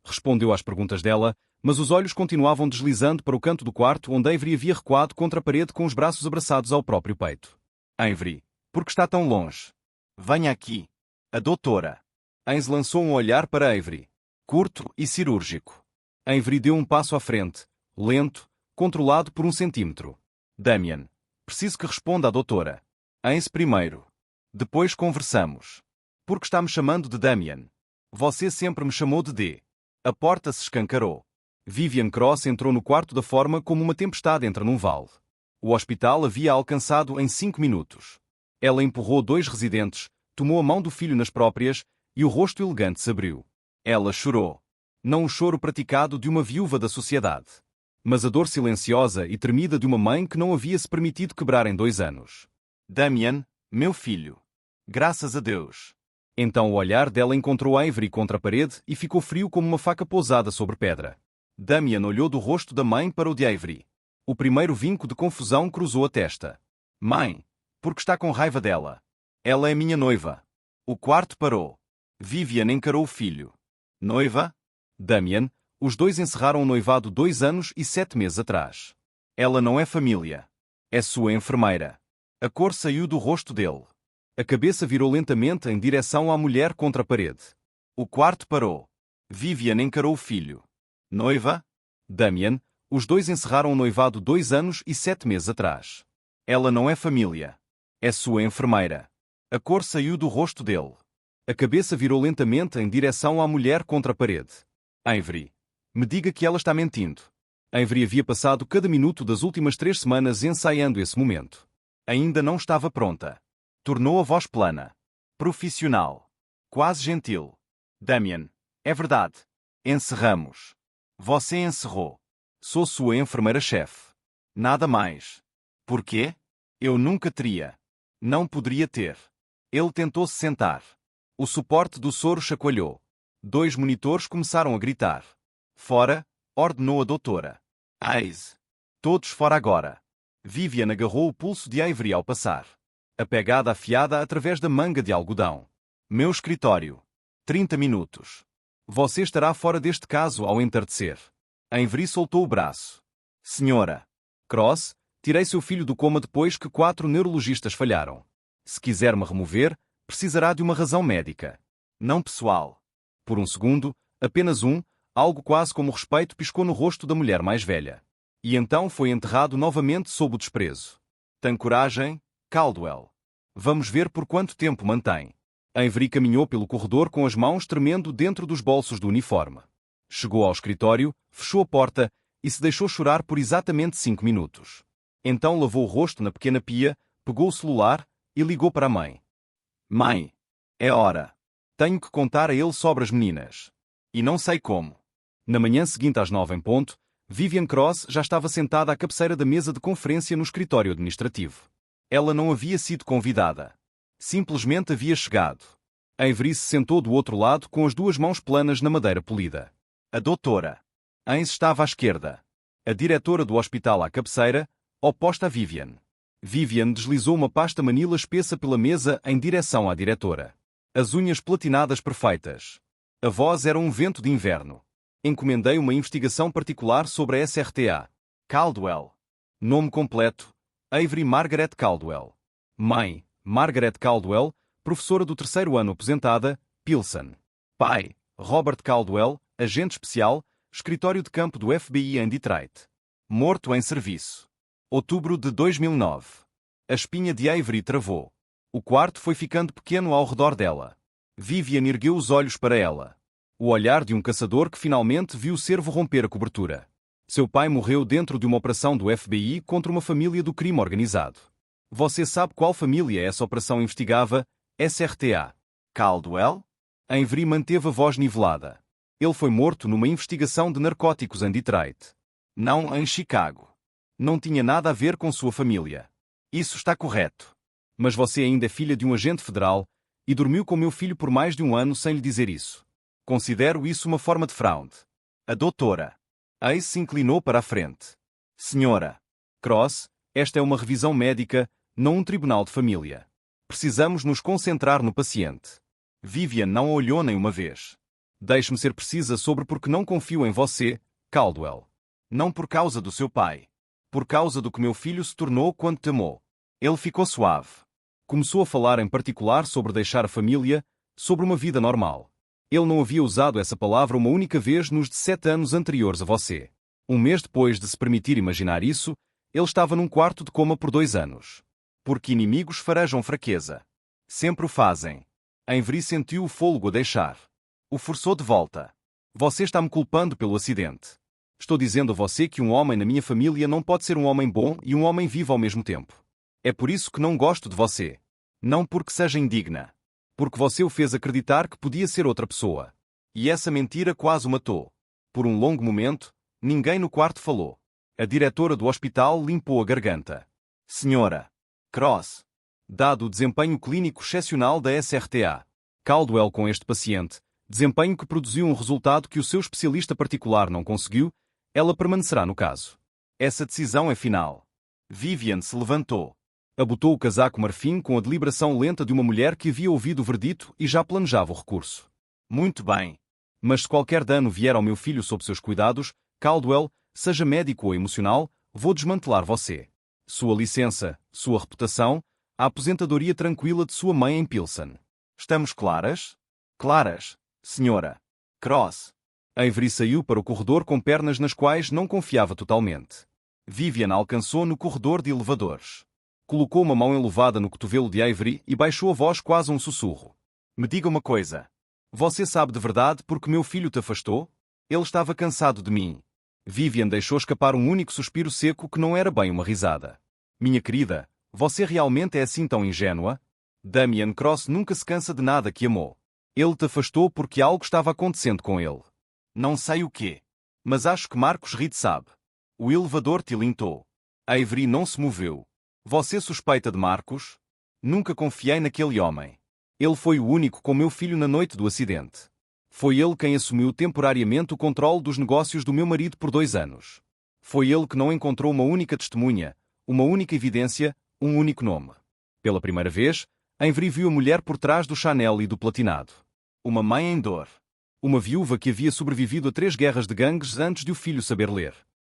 Respondeu às perguntas dela, mas os olhos continuavam deslizando para o canto do quarto onde Avery havia recuado contra a parede com os braços abraçados ao próprio peito. Avery, por que está tão longe? Venha aqui. A doutora Hayes lançou um olhar para Avery. Curto e cirúrgico. Avery deu um passo à frente, lento, controlado por 1 centímetro. Damien, preciso que responda à doutora. Hayes primeiro. Depois conversamos. Por que está me chamando de Damien? Você sempre me chamou de D. A porta se escancarou. Vivian Cross entrou no quarto da forma como uma tempestade entra num vale. O hospital havia alcançado em 5 minutos. Ela empurrou 2 residentes, tomou a mão do filho nas próprias, e o rosto elegante se abriu. Ela chorou. Não o choro praticado de uma viúva da sociedade, mas a dor silenciosa e tremida de uma mãe que não havia se permitido quebrar em 2 anos. Damien, meu filho. Graças a Deus. Então o olhar dela encontrou Avery contra a parede e ficou frio como uma faca pousada sobre pedra. Damien olhou do rosto da mãe para o de Avery. O primeiro vinco de confusão cruzou a testa. Mãe, por que está com raiva dela? Ela é minha noiva. O quarto parou. Vivian encarou o filho. Noiva? Damien, os dois encerraram o noivado 2 anos e 7 meses atrás. Ela não é família. É sua enfermeira. A cor saiu do rosto dele. A cabeça virou lentamente em direção à mulher contra a parede. O quarto parou. Vivian encarou o filho. Noiva? Damien, Os dois encerraram o noivado 2 anos e 7 meses atrás. Ela não é família. É sua enfermeira. A cor saiu do rosto dele. A cabeça virou lentamente em direção à mulher contra a parede. Avery. Me diga que ela está mentindo. Avery havia passado cada minuto das últimas 3 semanas ensaiando esse momento. Ainda não estava pronta. Tornou a voz plana. Profissional. Quase gentil. Damien. É verdade. Encerramos. Você encerrou. Sou sua enfermeira-chefe. Nada mais. Por quê? Eu nunca teria. Não poderia ter. Ele tentou se sentar. O suporte do soro chacoalhou. 2 monitores começaram a gritar. Fora, ordenou a doutora. Ace. Todos fora agora. Vivian agarrou o pulso de Avery ao passar. A pegada afiada através da manga de algodão. Meu escritório. 30 minutos. Você estará fora deste caso ao entardecer. Avery soltou o braço. Senhora. Cross, tirei seu filho do coma depois que 4 neurologistas falharam. Se quiser me remover, precisará de uma razão médica. Não pessoal. Por um segundo, apenas um, algo quase como respeito piscou no rosto da mulher mais velha. E então foi enterrado novamente sob o desprezo. Tem coragem, Caldwell. Vamos ver por quanto tempo mantém. Avery caminhou pelo corredor com as mãos tremendo dentro dos bolsos do uniforme. Chegou ao escritório, fechou a porta e se deixou chorar por exatamente 5 minutos. Então lavou o rosto na pequena pia, pegou o celular e ligou para a mãe. Mãe, é hora. Tenho que contar a ele sobre as meninas. E não sei como. Na manhã seguinte às 9 em ponto, Vivian Cross já estava sentada à cabeceira da mesa de conferência no escritório administrativo. Ela não havia sido convidada. Simplesmente havia chegado. Avery se sentou do outro lado com as 2 mãos planas na madeira polida. A doutora. Ace estava à esquerda. A diretora do hospital à cabeceira, oposta a Vivian. Vivian deslizou uma pasta manila espessa pela mesa em direção à diretora. As unhas platinadas perfeitas. A voz era um vento de inverno. Encomendei uma investigação particular sobre a SRTA. Caldwell. Nome completo: Avery Margaret Caldwell. Mãe: Margaret Caldwell, professora do 3º ano aposentada, Pilsen. Pai: Robert Caldwell, agente especial, escritório de campo do FBI em Detroit. Morto em serviço. Outubro de 2009. A espinha de Avery travou. O quarto foi ficando pequeno ao redor dela. Vivian ergueu os olhos para ela. O olhar de um caçador que finalmente viu o cervo romper a cobertura. Seu pai morreu dentro de uma operação do FBI contra uma família do crime organizado. Você sabe qual família essa operação investigava? SRTA. Caldwell? Avery manteve a voz nivelada. Ele foi morto numa investigação de narcóticos em Detroit. Não em Chicago. Não tinha nada a ver com sua família. Isso está correto. Mas você ainda é filha de um agente federal e dormiu com meu filho por mais de 1 ano sem lhe dizer isso. Considero isso uma forma de fraude. A doutora. Ace se inclinou para a frente. Senhora. Cross, esta é uma revisão médica, não um tribunal de família. Precisamos nos concentrar no paciente. Vivian não a olhou nem uma vez. Deixe-me ser precisa sobre por que não confio em você, Caldwell. Não por causa do seu pai. Por causa do que meu filho se tornou quando te amou. Ele ficou suave. Começou a falar em particular sobre deixar a família, sobre uma vida normal. Ele não havia usado essa palavra uma única vez nos 17 anos anteriores a você. 1 mês depois de se permitir imaginar isso, ele estava num quarto de coma por 2 anos. Porque inimigos farejam fraqueza. Sempre o fazem. Avery sentiu o fôlego a deixar. O forçou de volta. Você está me culpando pelo acidente. Estou dizendo a você que um homem na minha família não pode ser um homem bom e um homem vivo ao mesmo tempo. É por isso que não gosto de você. Não porque seja indigna. Porque você o fez acreditar que podia ser outra pessoa. E essa mentira quase o matou. Por um longo momento, ninguém no quarto falou. A diretora do hospital limpou a garganta. Senhora. Cross. Dado o desempenho clínico excepcional da SRTA. Caldwell com este paciente, desempenho que produziu um resultado que o seu especialista particular não conseguiu, ela permanecerá no caso. Essa decisão é final. Vivian se levantou. Abotou o casaco marfim com a deliberação lenta de uma mulher que havia ouvido o verdito e já planejava o recurso. Muito bem. Mas se qualquer dano vier ao meu filho sob seus cuidados, Caldwell, seja médico ou emocional, vou desmantelar você. Sua licença, sua reputação, a aposentadoria tranquila de sua mãe em Pilsen. Estamos claras? Claras, senhora. Cross. Avery saiu para o corredor com pernas nas quais não confiava totalmente. Vivian alcançou no corredor de elevadores. Colocou uma mão elevada no cotovelo de Avery e baixou a voz quase a um sussurro. Me diga uma coisa. Você sabe de verdade porque meu filho te afastou? Ele estava cansado de mim. Vivian deixou escapar um único suspiro seco que não era bem uma risada. Minha querida, você realmente é assim tão ingênua? Damian Cross nunca se cansa de nada que amou. Ele te afastou porque algo estava acontecendo com ele. Não sei o quê. Mas acho que Marcos Reed sabe. O elevador tilintou. Avery não se moveu. Você suspeita de Marcos? Nunca confiei naquele homem. Ele foi o único com meu filho na noite do acidente. Foi ele quem assumiu temporariamente o controle dos negócios do meu marido por 2 anos. Foi ele que não encontrou uma única testemunha, uma única evidência, um único nome. Pela primeira vez, Avery viu a mulher por trás do Chanel e do platinado. Uma mãe em dor. Uma viúva que havia sobrevivido a 3 guerras de gangues antes de o filho saber ler.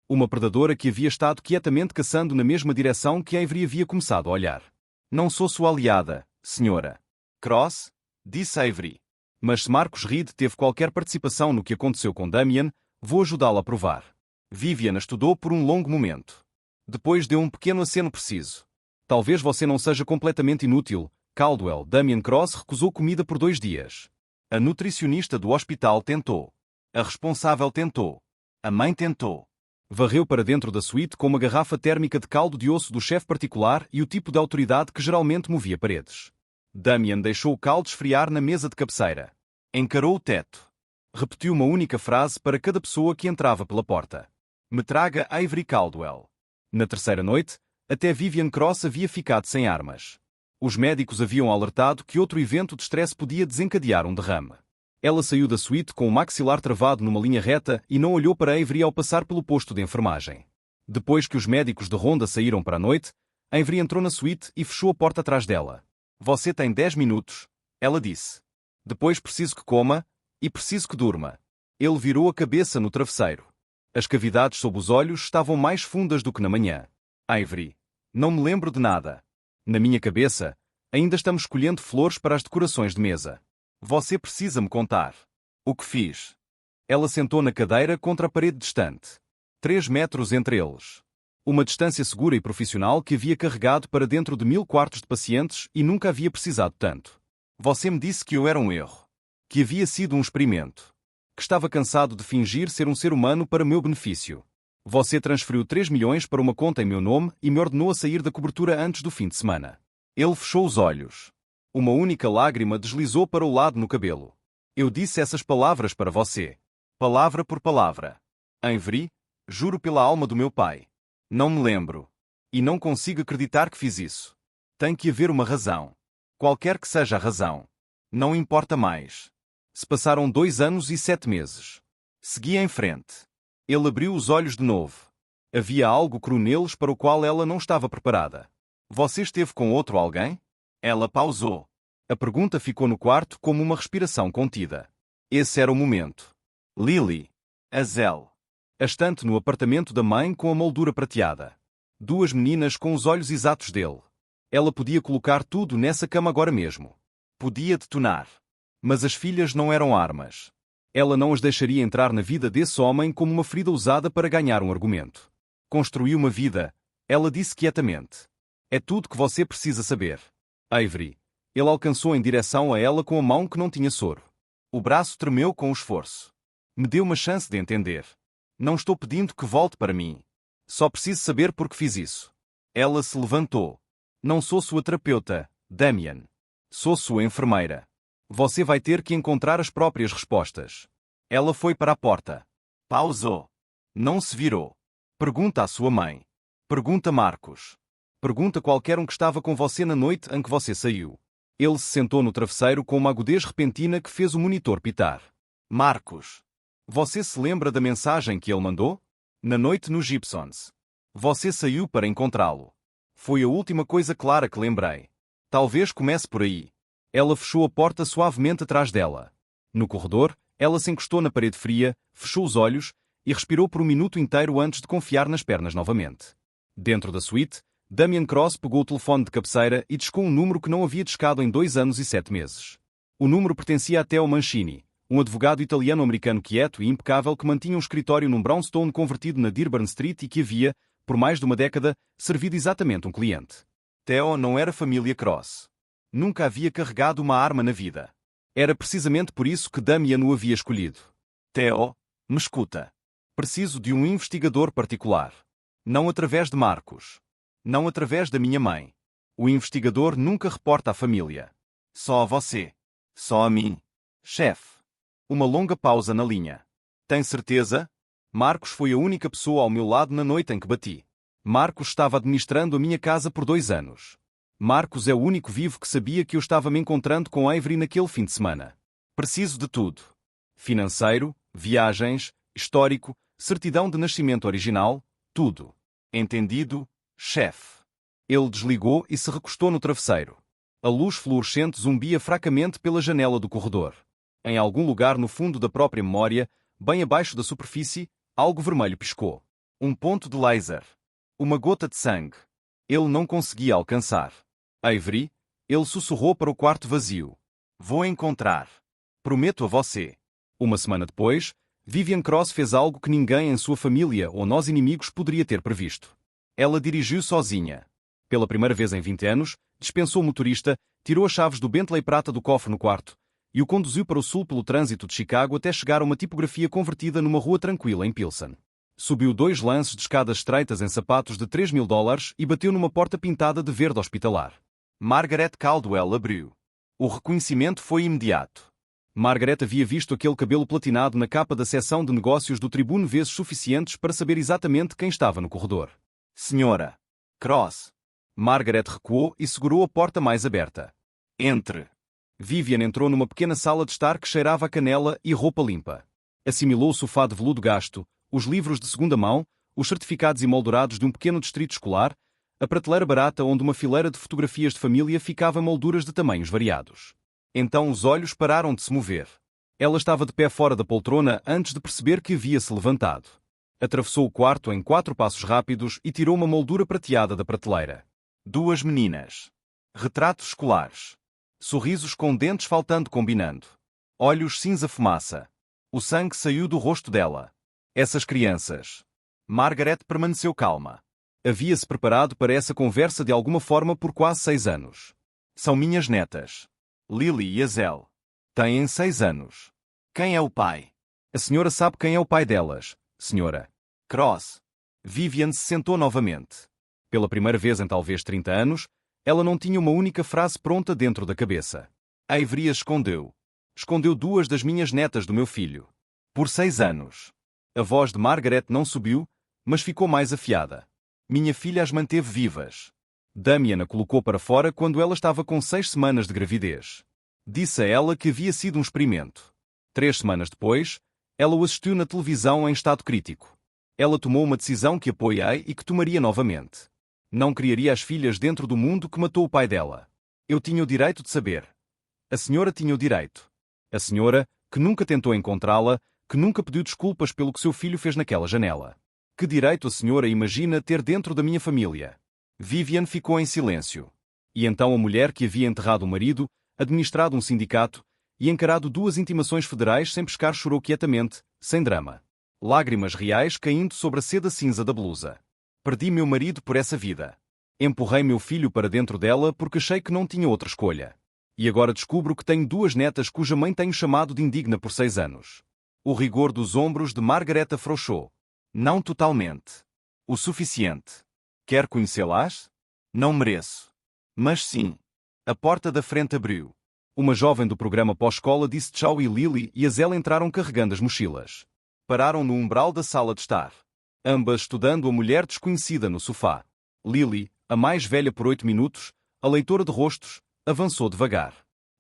Uma predadora que havia estado quietamente caçando na mesma direção que Avery havia começado a olhar. Não sou sua aliada, senhora Cross, disse Avery. Mas se Marcos Reed teve qualquer participação no que aconteceu com Damian, vou ajudá-lo a provar. Vivian estudou por um longo momento. Depois deu um pequeno aceno preciso. Talvez você não seja completamente inútil, Caldwell. Damian Cross recusou comida por 2 dias. A nutricionista do hospital tentou. A responsável tentou. A mãe tentou. Varreu para dentro da suíte com uma garrafa térmica de caldo de osso do chefe particular e o tipo de autoridade que geralmente movia paredes. Damian deixou o caldo esfriar na mesa de cabeceira. Encarou o teto. Repetiu uma única frase para cada pessoa que entrava pela porta. Me traga Avery Caldwell. Na terceira noite, até Vivian Cross havia ficado sem armas. Os médicos haviam alertado que outro evento de estresse podia desencadear um derrame. Ela saiu da suíte com o maxilar travado numa linha reta e não olhou para Avery ao passar pelo posto de enfermagem. Depois que os médicos de ronda saíram para a noite, Avery entrou na suíte e fechou a porta atrás dela. Você tem 10 minutos, ela disse. Depois preciso que coma, e preciso que durma. Ele virou a cabeça no travesseiro. As cavidades sob os olhos estavam mais fundas do que na manhã. Avery, não me lembro de nada. Na minha cabeça, ainda estamos escolhendo flores para as decorações de mesa. Você precisa me contar. O que fiz? Ela sentou na cadeira contra a parede distante. 3 metros entre eles. Uma distância segura e profissional que havia carregado para dentro de 1000 quartos de pacientes e nunca havia precisado tanto. Você me disse que eu era um erro. Que havia sido um experimento. Que estava cansado de fingir ser um ser humano para meu benefício. Você transferiu 3 milhões para uma conta em meu nome e me ordenou a sair da cobertura antes do fim de semana. Ele fechou os olhos. Uma única lágrima deslizou para o lado no cabelo. Eu disse essas palavras para você. Palavra por palavra. Avery, juro pela alma do meu pai. Não me lembro. E não consigo acreditar que fiz isso. Tem que haver uma razão. Qualquer que seja a razão. Não importa mais. Se passaram 2 anos e 7 meses. Segui em frente. Ele abriu os olhos de novo. Havia algo cru neles para o qual ela não estava preparada. Você esteve com outro alguém? Ela pausou. A pergunta ficou no quarto como uma respiração contida. Esse era o momento. Lily. Azel. A estante no apartamento da mãe com a moldura prateada. 2 meninas com os olhos exatos dele. Ela podia colocar tudo nessa cama agora mesmo. Podia detonar. Mas as filhas não eram armas. Ela não as deixaria entrar na vida desse homem como uma ferida usada para ganhar um argumento. Construiu uma vida, ela disse quietamente. É tudo que você precisa saber. Avery. Ele alcançou em direção a ela com a mão que não tinha soro. O braço tremeu com o esforço. Me deu uma chance de entender. Não estou pedindo que volte para mim. Só preciso saber por que fiz isso. Ela se levantou. Não sou sua terapeuta, Damian. Sou sua enfermeira. Você vai ter que encontrar as próprias respostas. Ela foi para a porta. Pausou. Não se virou. Pergunta à sua mãe. Pergunta Marcos. Pergunta qualquer um que estava com você na noite em que você saiu. Ele se sentou no travesseiro com uma agudez repentina que fez o monitor pitar. Marcos. Você se lembra da mensagem que ele mandou? Na noite no Gibsons. Você saiu para encontrá-lo. Foi a última coisa clara que lembrei. Talvez comece por aí. Ela fechou a porta suavemente atrás dela. No corredor, ela se encostou na parede fria, fechou os olhos e respirou por um minuto inteiro antes de confiar nas pernas novamente. Dentro da suíte, Damian Cross pegou o telefone de cabeceira e discou um número que não havia discado em 2 anos e 7 meses. O número pertencia a Theo Mancini, Um advogado italiano-americano quieto e impecável que mantinha um escritório num brownstone convertido na Dearborn Street e que havia, por mais de uma década, servido exatamente um cliente. Theo não era família Cross. Nunca havia carregado uma arma na vida. Era precisamente por isso que Damian o havia escolhido. Theo, me escuta. Preciso de um investigador particular. Não através de Marcos. Não através da minha mãe. O investigador nunca reporta à família. Só a você. Só a mim. Chefe. Uma longa pausa na linha. Tem certeza? Marcos foi a única pessoa ao meu lado na noite em que bati. Marcos estava administrando a minha casa por 2 anos. Marcos é o único vivo que sabia que eu estava me encontrando com Avery naquele fim de semana. Preciso de tudo. Financeiro, viagens, histórico, certidão de nascimento original, tudo. Entendido, chefe. Ele desligou e se recostou no travesseiro. A luz fluorescente zumbia fracamente pela janela do corredor. Em algum lugar no fundo da própria memória, bem abaixo da superfície, algo vermelho piscou. Um ponto de laser. Uma gota de sangue. Ele não conseguia alcançar. Avery, ele sussurrou para o quarto vazio. Vou encontrar. Prometo a você. Uma semana depois, Vivian Cross fez algo que ninguém em sua família ou nós inimigos poderia ter previsto. Ela dirigiu sozinha. Pela primeira vez em 20 anos, dispensou o motorista, tirou as chaves do Bentley prata do cofre no quarto e o conduziu para o sul pelo trânsito de Chicago até chegar a uma tipografia convertida numa rua tranquila em Pilsen. Subiu 2 lances de escadas estreitas em sapatos de $3.000 e bateu numa porta pintada de verde hospitalar. Margaret Caldwell abriu. O reconhecimento foi imediato. Margaret havia visto aquele cabelo platinado na capa da seção de negócios do Tribune vezes suficientes para saber exatamente quem estava no corredor. Senhora Cross. Margaret recuou e segurou a porta mais aberta. Entre. Vivian entrou numa pequena sala de estar que cheirava a canela e roupa limpa. Assimilou o sofá de veludo gasto, os livros de segunda mão, os certificados emoldurados de um pequeno distrito escolar, a prateleira barata onde uma fileira de fotografias de família ficava em molduras de tamanhos variados. Então os olhos pararam de se mover. Ela estava de pé fora da poltrona antes de perceber que havia se levantado. Atravessou o quarto em 4 passos rápidos e tirou uma moldura prateada da prateleira. 2 meninas. Retratos escolares. Sorrisos com dentes faltando combinando. Olhos cinza fumaça. O sangue saiu do rosto dela. Essas crianças. Margaret permaneceu calma. Havia-se preparado para essa conversa de alguma forma por quase 6 anos. São minhas netas. Lily e Azel. Têm 6 anos. Quem é o pai? A senhora sabe quem é o pai delas, senhora. Cross. Vivian se sentou novamente. Pela primeira vez em talvez 30 anos, ela não tinha uma única frase pronta dentro da cabeça. Avery as escondeu. Escondeu 2 das minhas netas do meu filho. Por 6 anos. A voz de Margaret não subiu, mas ficou mais afiada. Minha filha as manteve vivas. Damian a colocou para fora quando ela estava com 6 semanas de gravidez. Disse a ela que havia sido um experimento. 3 semanas depois, ela o assistiu na televisão em estado crítico. Ela tomou uma decisão que apoiei e que tomaria novamente. Não criaria as filhas dentro do mundo que matou o pai dela. Eu tinha o direito de saber. A senhora tinha o direito. A senhora, que nunca tentou encontrá-la, que nunca pediu desculpas pelo que seu filho fez naquela janela. Que direito a senhora imagina ter dentro da minha família? Vivian ficou em silêncio. E então a mulher que havia enterrado o marido, administrado um sindicato e encarado 2 intimações federais sem pescar chorou quietamente, sem drama. Lágrimas reais caindo sobre a seda cinza da blusa. Perdi meu marido por essa vida. Empurrei meu filho para dentro dela porque achei que não tinha outra escolha. E agora descubro que tenho 2 netas cuja mãe tenho chamado de indigna por 6 anos. O rigor dos ombros de Margaret afrouxou. Não totalmente. O suficiente. Quer conhecê-las? Não mereço. Mas sim. A porta da frente abriu. Uma jovem do programa pós-escola disse tchau e Lily e Azel entraram carregando as mochilas. Pararam no umbral da sala de estar. Ambas estudando a mulher desconhecida no sofá. Lily, a mais velha por 8 minutos, a leitora de rostos, avançou devagar.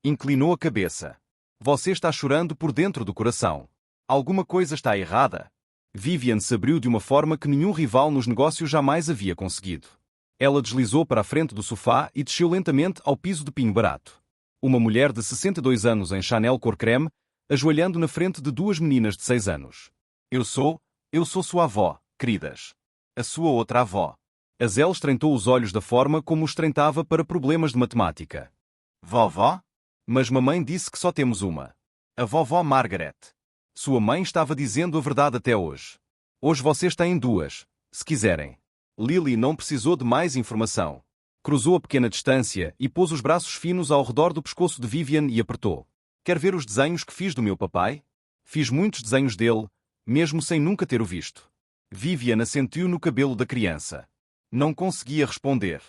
Inclinou a cabeça. Você está chorando por dentro do coração. Alguma coisa está errada. Vivian se abriu de uma forma que nenhum rival nos negócios jamais havia conseguido. Ela deslizou para a frente do sofá e desceu lentamente ao piso de pinho barato. Uma mulher de 62 anos em Chanel cor creme, ajoelhando na frente de 2 meninas de 6 anos. Eu sou sua avó, queridas. A sua outra avó. Azel estreitou os olhos da forma como os estreitava para problemas de matemática. Vovó? Mas mamãe disse que só temos uma. A vovó Margaret. Sua mãe estava dizendo a verdade até hoje. Hoje vocês têm duas, se quiserem. Lily não precisou de mais informação. Cruzou a pequena distância e pôs os braços finos ao redor do pescoço de Vivian e apertou. Quer ver os desenhos que fiz do meu papai? Fiz muitos desenhos dele, mesmo sem nunca ter o visto. Vivian assentiu no cabelo da criança. Não conseguia responder.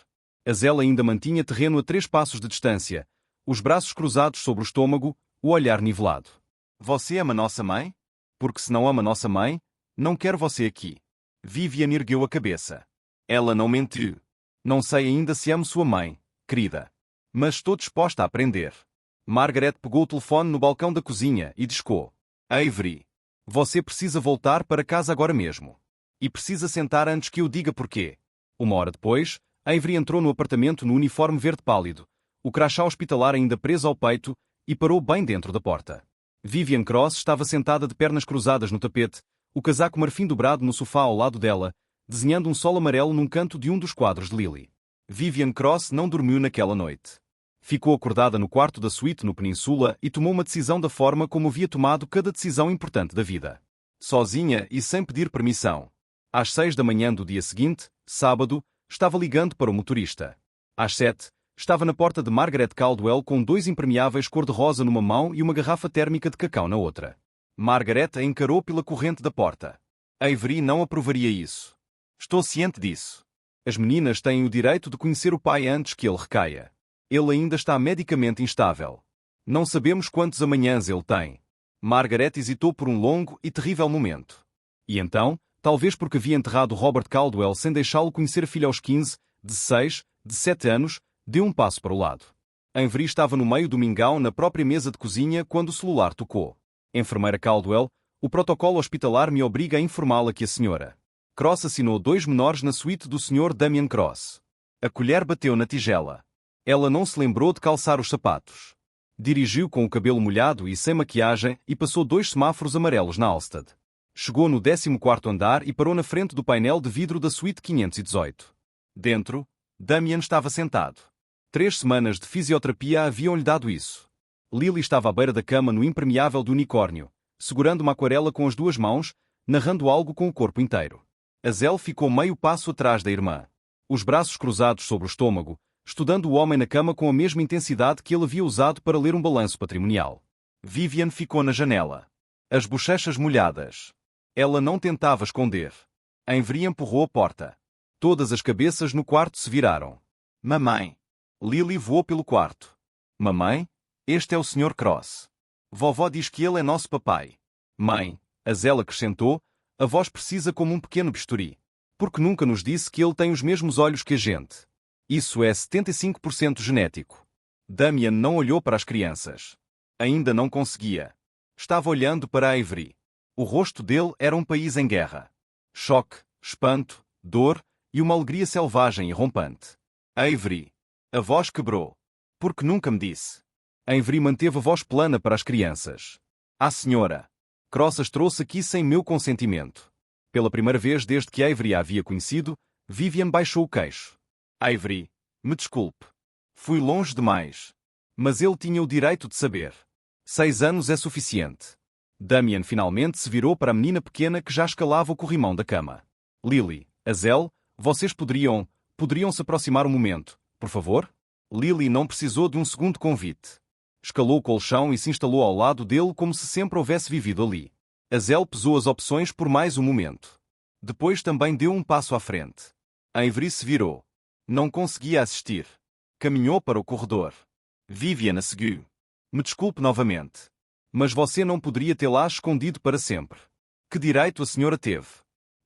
Azel ainda mantinha terreno a 3 passos de distância, os braços cruzados sobre o estômago, o olhar nivelado. Você ama nossa mãe? Porque se não ama nossa mãe, não quero você aqui. Vivian ergueu a cabeça. Ela não mentiu. Não sei ainda se amo sua mãe, querida. Mas estou disposta a aprender. Margaret pegou o telefone no balcão da cozinha e discou. Avery, você precisa voltar para casa agora mesmo. E precisa sentar antes que eu diga porquê. 1 hora depois, Avery entrou no apartamento no uniforme verde pálido, o crachá hospitalar ainda preso ao peito, e parou bem dentro da porta. Vivian Cross estava sentada de pernas cruzadas no tapete, o casaco marfim dobrado no sofá ao lado dela, desenhando um sol amarelo num canto de um dos quadros de Lily. Vivian Cross não dormiu naquela noite. Ficou acordada no quarto da suíte no Peninsula e tomou uma decisão da forma como havia tomado cada decisão importante da vida. Sozinha e sem pedir permissão. Às 6 da manhã do dia seguinte, sábado, estava ligando para o motorista. Às 7, estava na porta de Margaret Caldwell com 2 impermeáveis cor-de-rosa numa mão e uma garrafa térmica de cacau na outra. Margaret a encarou pela corrente da porta. Avery não aprovaria isso. Estou ciente disso. As meninas têm o direito de conhecer o pai antes que ele recaia. Ele ainda está medicamente instável. Não sabemos quantos amanhãs ele tem. Margaret hesitou por um longo e terrível momento. E então, talvez porque havia enterrado Robert Caldwell sem deixá-lo conhecer a filha aos 15, 16, 17 anos, deu um passo para o lado. Avery estava no meio do mingau na própria mesa de cozinha quando o celular tocou. Enfermeira Caldwell, o protocolo hospitalar me obriga a informá-la que a senhora Cross assinou 2 menores na suíte do Sr. Damian Cross. A colher bateu na tigela. Ela não se lembrou de calçar os sapatos. Dirigiu com o cabelo molhado e sem maquiagem e passou 2 semáforos amarelos na Alsted. Chegou no 14º andar e parou na frente do painel de vidro da suíte 518. Dentro, Damian estava sentado. 3 semanas de fisioterapia haviam-lhe dado isso. Lily estava à beira da cama no impermeável do unicórnio, segurando uma aquarela com as 2 mãos, narrando algo com o corpo inteiro. Azel ficou meio passo atrás da irmã. Os braços cruzados sobre o estômago, estudando o homem na cama com a mesma intensidade que ele havia usado para ler um balanço patrimonial. Vivian ficou na janela. As bochechas molhadas. Ela não tentava esconder. Avery empurrou a porta. Todas as cabeças no quarto se viraram. Mamãe. Lily voou pelo quarto. Mamãe, este é o Sr. Cross. Vovó diz que ele é nosso papai. Mãe, Azel acrescentou, a voz precisa como um pequeno bisturi. Porque nunca nos disse que ele tem os mesmos olhos que a gente. Isso é 75% genético. Damian não olhou para as crianças. Ainda não conseguia. Estava olhando para Avery. O rosto dele era um país em guerra. Choque, espanto, dor e uma alegria selvagem e rompante. Avery. A voz quebrou. Porque nunca me disse. Avery manteve a voz plana para as crianças. Ah, senhora. Cross as trouxe aqui sem meu consentimento. Pela primeira vez desde que Avery a havia conhecido, Vivian baixou o queixo. Avery, me desculpe. Fui longe demais. Mas ele tinha o direito de saber. 6 anos é suficiente. Damian finalmente se virou para a menina pequena que já escalava o corrimão da cama. Lily, Azel, vocês poderiam se aproximar um momento, por favor? Lily não precisou de um segundo convite. Escalou o colchão e se instalou ao lado dele como se sempre houvesse vivido ali. Azel pesou as opções por mais um momento. Depois também deu um passo à frente. Avery se virou. Não conseguia assistir. Caminhou para o corredor. Vivian a seguiu. Me desculpe novamente. Mas você não poderia tê-la escondido para sempre. Que direito a senhora teve?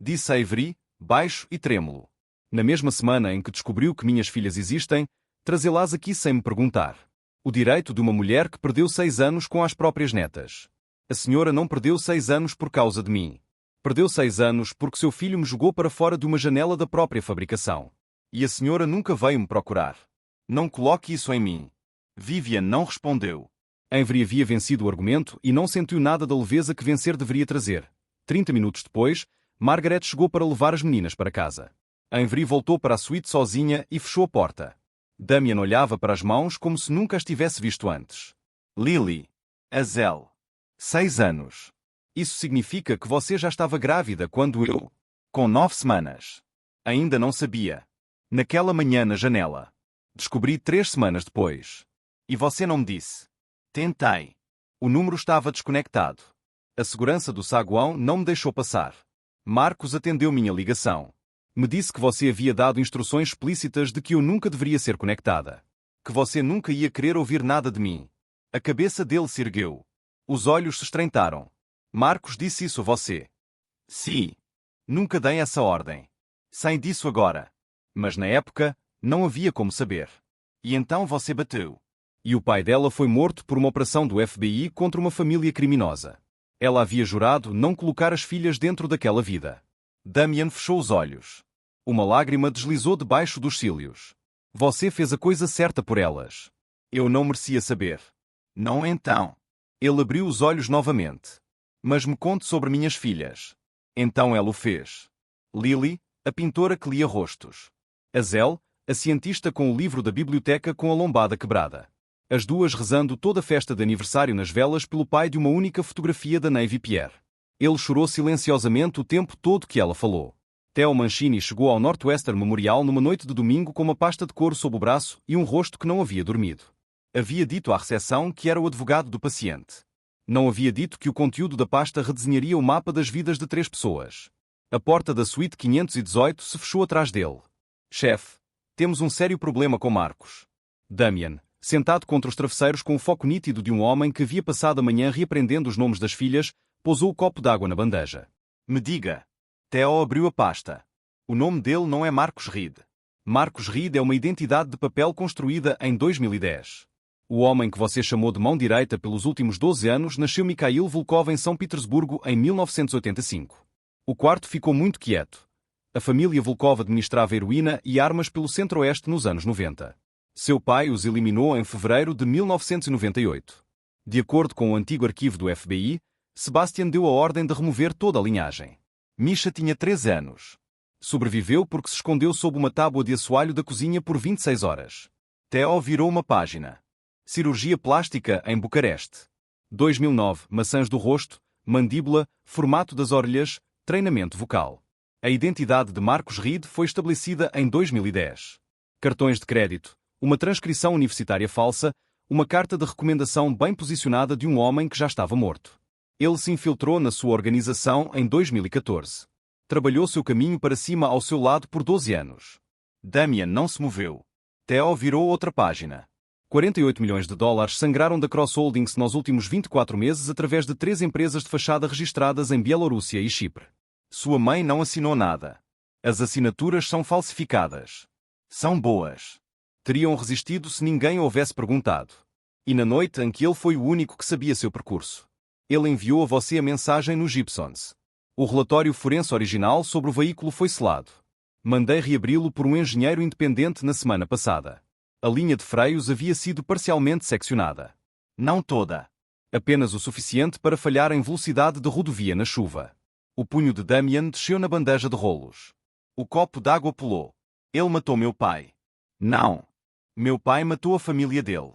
Disse Avery, baixo e trêmulo. Na mesma semana em que descobriu que minhas filhas existem, trazê-las aqui sem me perguntar. O direito de uma mulher que perdeu 6 anos com as próprias netas. A senhora não perdeu 6 anos por causa de mim. Perdeu 6 anos porque seu filho me jogou para fora de uma janela da própria fabricação. E a senhora nunca veio me procurar. Não coloque isso em mim. Vivian não respondeu. Avery havia vencido o argumento e não sentiu nada da leveza que vencer deveria trazer. 30 minutos depois, Margaret chegou para levar as meninas para casa. Avery voltou para a suíte sozinha e fechou a porta. Damian olhava para as mãos como se nunca as tivesse visto antes. Lily. Azel. 6 anos. Isso significa que você já estava grávida quando eu... Com 9 semanas. Ainda não sabia. Naquela manhã na janela. Descobri 3 semanas depois. E você não me disse. Tentei. O número estava desconectado. A segurança do saguão não me deixou passar. Marcos atendeu minha ligação. Me disse que você havia dado instruções explícitas de que eu nunca deveria ser conectada. Que você nunca ia querer ouvir nada de mim. A cabeça dele se ergueu. Os olhos se estreitaram. Marcos disse isso a você. Sim. Nunca dei essa ordem. Sei disso agora. Mas na época, não havia como saber. E então você bateu. E o pai dela foi morto por uma operação do FBI contra uma família criminosa. Ela havia jurado não colocar as filhas dentro daquela vida. Damian fechou os olhos. Uma lágrima deslizou debaixo dos cílios. Você fez a coisa certa por elas. Eu não merecia saber. Não então. Ele abriu os olhos novamente. Mas me conte sobre minhas filhas. Então ela o fez. Lily, a pintora que lia rostos. Azel, a cientista com o livro da biblioteca com a lombada quebrada. As duas rezando toda a festa de aniversário nas velas pelo pai de uma única fotografia da Navy Pierre. Ele chorou silenciosamente o tempo todo que ela falou. Theo Mancini chegou ao Northwestern Memorial numa noite de domingo com uma pasta de couro sob o braço e um rosto que não havia dormido. Havia dito à recepção que era o advogado do paciente. Não havia dito que o conteúdo da pasta redesenharia o mapa das vidas de 3 pessoas. A porta da suíte 518 se fechou atrás dele. Chefe, temos um sério problema com Marcos. Damian, sentado contra os travesseiros com o foco nítido de um homem que havia passado a manhã reaprendendo os nomes das filhas, pousou o copo d'água na bandeja. Me diga. Theo abriu a pasta. O nome dele não é Marcos Reed. Marcos Reed é uma identidade de papel construída em 2010. O homem que você chamou de mão direita pelos últimos 12 anos nasceu Mikhail Volkov em São Petersburgo em 1985. O quarto ficou muito quieto. A família Volkov administrava heroína e armas pelo centro-oeste nos anos 90. Seu pai os eliminou em fevereiro de 1998. De acordo com o antigo arquivo do FBI, Sebastian deu a ordem de remover toda a linhagem. Misha tinha 13 anos. Sobreviveu porque se escondeu sob uma tábua de assoalho da cozinha por 26 horas. Theo virou uma página. Cirurgia plástica em Bucareste. 2009, maçãs do rosto, mandíbula, formato das orelhas, treinamento vocal. A identidade de Marcos Reed foi estabelecida em 2010. Cartões de crédito, uma transcrição universitária falsa, uma carta de recomendação bem posicionada de um homem que já estava morto. Ele se infiltrou na sua organização em 2014. Trabalhou seu caminho para cima ao seu lado por 12 anos. Damian não se moveu. Theo virou outra página. 48 milhões de dólares sangraram da Cross Holdings nos últimos 24 meses através de 3 empresas de fachada registradas em Bielorrússia e Chipre. Sua mãe não assinou nada. As assinaturas são falsificadas. São boas. Teriam resistido se ninguém o houvesse perguntado. E na noite em que ele foi o único que sabia seu percurso. Ele enviou a você a mensagem no Gibsons. O relatório forense original sobre o veículo foi selado. Mandei reabri-lo por um engenheiro independente na semana passada. A linha de freios havia sido parcialmente seccionada. Não toda. Apenas o suficiente para falhar em velocidade de rodovia na chuva. O punho de Damian desceu na bandeja de rolos. O copo d'água pulou. Ele matou meu pai. Não. Meu pai matou a família dele.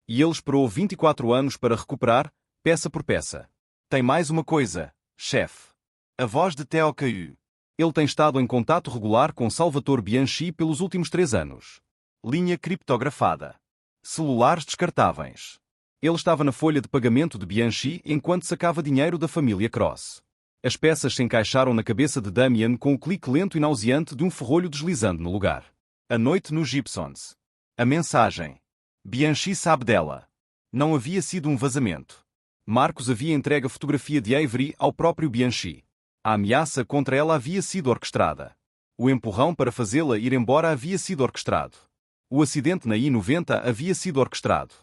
E ele esperou 24 anos para recuperar, peça por peça. Tem mais uma coisa, chefe. A voz de Theo caiu. Ele tem estado em contato regular com Salvatore Bianchi pelos últimos 3 anos. Linha criptografada. Celulares descartáveis. Ele estava na folha de pagamento de Bianchi enquanto sacava dinheiro da família Cross. As peças se encaixaram na cabeça de Damian com o clique lento e nauseante de um ferrolho deslizando no lugar. A noite nos Gibsons. A mensagem. Bianchi sabe dela. Não havia sido um vazamento. Marcos havia entregue a fotografia de Avery ao próprio Bianchi. A ameaça contra ela havia sido orquestrada. O empurrão para fazê-la ir embora havia sido orquestrado. O acidente na I-90 havia sido orquestrado.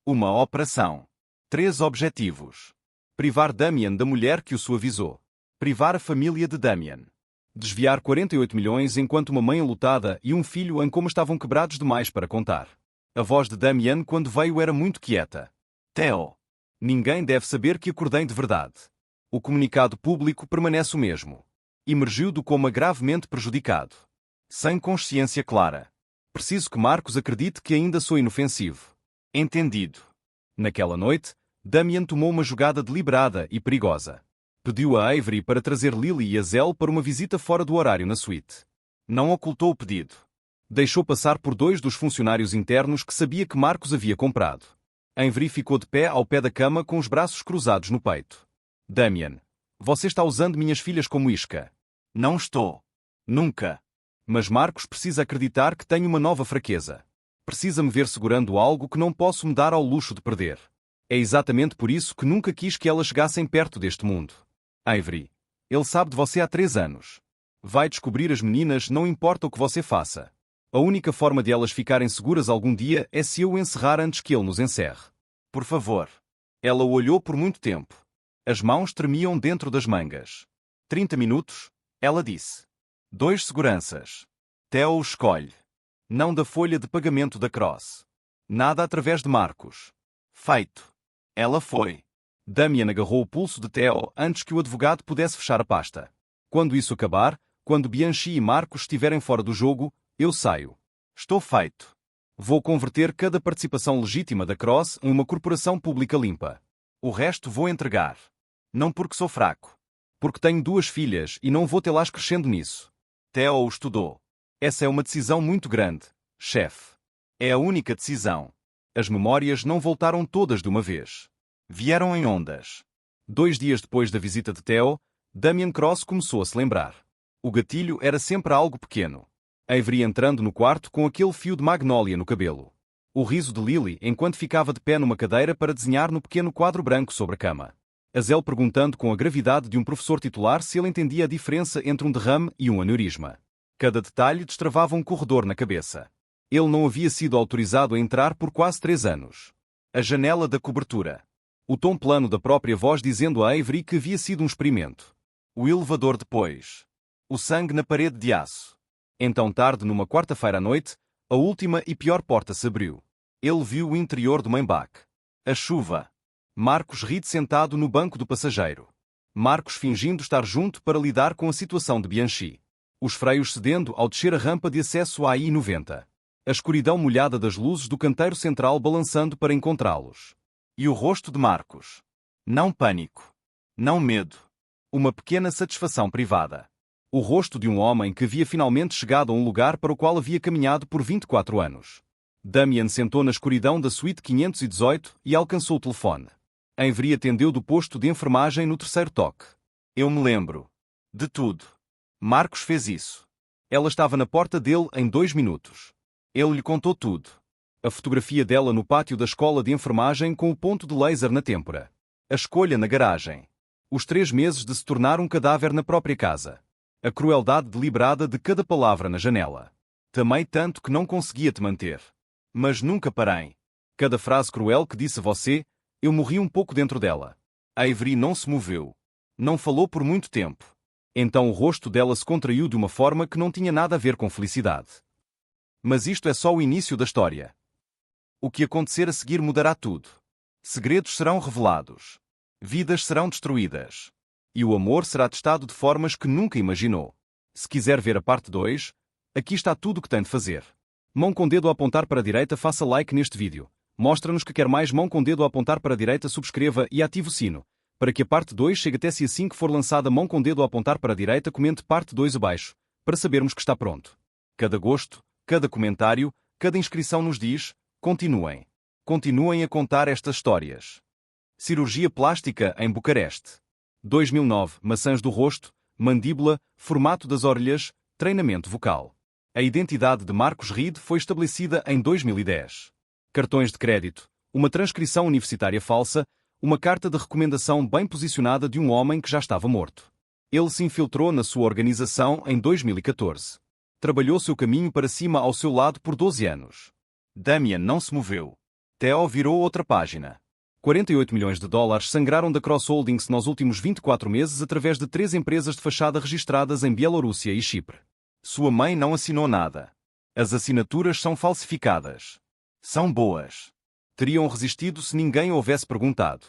Uma operação. 3 objetivos. Privar Damian da mulher que o suavizou. Privar a família de Damian. Desviar 48 milhões enquanto uma mãe enlutada e um filho em coma estavam quebrados demais para contar. A voz de Damian quando veio era muito quieta. Theo. Ninguém deve saber que acordei de verdade. O comunicado público permanece o mesmo. Emergiu do coma gravemente prejudicado. Sem consciência clara. Preciso que Marcos acredite que ainda sou inofensivo. Entendido. Naquela noite, Damian tomou uma jogada deliberada e perigosa. Pediu a Avery para trazer Lily e a Zell para uma visita fora do horário na suíte. Não ocultou o pedido. Deixou passar por dois dos funcionários internos que sabia que Marcos havia comprado. Avery ficou de pé ao pé da cama com os braços cruzados no peito. Damian, você está usando minhas filhas como isca. Não estou. Nunca. Mas Marcos precisa acreditar que tenho uma nova fraqueza. Precisa me ver segurando algo que não posso me dar ao luxo de perder. É exatamente por isso que nunca quis que elas chegassem perto deste mundo. Avery, ele sabe de você há 3 anos. Vai descobrir as meninas, não importa o que você faça. A única forma de elas ficarem seguras algum dia é se eu o encerrar antes que ele nos encerre. Por favor. Ela o olhou por muito tempo. As mãos tremiam dentro das mangas. 30 minutos, ela disse. 2 seguranças. Theo escolhe. Não da folha de pagamento da Cross. Nada através de Marcos. Feito. Ela foi. Damian agarrou o pulso de Theo antes que o advogado pudesse fechar a pasta. Quando isso acabar, quando Bianchi e Marcos estiverem fora do jogo, eu saio. Estou feito. Vou converter cada participação legítima da Cross em uma corporação pública limpa. O resto vou entregar. Não porque sou fraco. Porque tenho 2 filhas e não vou tê-las crescendo nisso. Theo o estudou. Essa é uma decisão muito grande, chefe. É a única decisão. As memórias não voltaram todas de uma vez. Vieram em ondas. 2 dias depois da visita de Theo, Damian Cross começou a se lembrar. O gatilho era sempre algo pequeno. Avery entrando no quarto com aquele fio de magnólia no cabelo. O riso de Lily enquanto ficava de pé numa cadeira para desenhar no pequeno quadro branco sobre a cama. A Zell perguntando com a gravidade de um professor titular se ele entendia a diferença entre um derrame e um aneurisma. Cada detalhe destravava um corredor na cabeça. Ele não havia sido autorizado a entrar por quase 3 anos. A janela da cobertura. O tom plano da própria voz dizendo a Avery que havia sido um experimento. O elevador depois. O sangue na parede de aço. Então tarde numa quarta-feira à noite, a última e pior porta se abriu. Ele viu o interior do Maybach. A chuva. Marcos Reed sentado no banco do passageiro. Marcos fingindo estar junto para lidar com a situação de Bianchi. Os freios cedendo ao descer a rampa de acesso à I-90. A escuridão molhada das luzes do canteiro central balançando para encontrá-los. E o rosto de Marcos. Não pânico. Não medo. Uma pequena satisfação privada. O rosto de um homem que havia finalmente chegado a um lugar para o qual havia caminhado por 24 anos. Damian sentou na escuridão da suíte 518 e alcançou o telefone. Avery atendeu do posto de enfermagem no 3º toque. Eu me lembro. De tudo. Marcos fez isso. Ela estava na porta dele em 2 minutos. Ele lhe contou tudo. A fotografia dela no pátio da escola de enfermagem com o ponto de laser na têmpora. A escolha na garagem. Os 3 meses de se tornar um cadáver na própria casa. A crueldade deliberada de cada palavra na janela. Tamei tanto que não conseguia te manter. Mas nunca parei. Cada frase cruel que disse a você, eu morri um pouco dentro dela. A Avery não se moveu. Não falou por muito tempo. Então o rosto dela se contraiu de uma forma que não tinha nada a ver com felicidade. Mas isto é só o início da história. O que acontecer a seguir mudará tudo. Segredos serão revelados. Vidas serão destruídas. E o amor será testado de formas que nunca imaginou. Se quiser ver a parte 2, aqui está tudo o que tem de fazer. Mão com dedo a apontar para a direita, faça like neste vídeo. Mostra-nos que quer mais. Mão com dedo a apontar para a direita, subscreva e ative o sino. Para que a parte 2 chegue até si assim que for lançada. Mão com dedo a apontar para a direita, comente parte 2 abaixo, para sabermos que está pronto. Cada gosto, cada comentário, cada inscrição nos diz, continuem. Continuem a contar estas histórias. Cirurgia plástica em Bucareste. 2009, maçãs do rosto, mandíbula, formato das orelhas, treinamento vocal. A identidade de Marcos Reed foi estabelecida em 2010. Cartões de crédito, uma transcrição universitária falsa, uma carta de recomendação bem posicionada de um homem que já estava morto. Ele se infiltrou na sua organização em 2014. Trabalhou seu caminho para cima ao seu lado por 12 anos. Damian não se moveu. Theo virou outra página. 48 milhões de dólares sangraram da Cross Holdings nos últimos 24 meses através de 3 empresas de fachada registradas em Bielorrússia e Chipre. Sua mãe não assinou nada. As assinaturas são falsificadas. São boas. Teriam resistido se ninguém houvesse perguntado.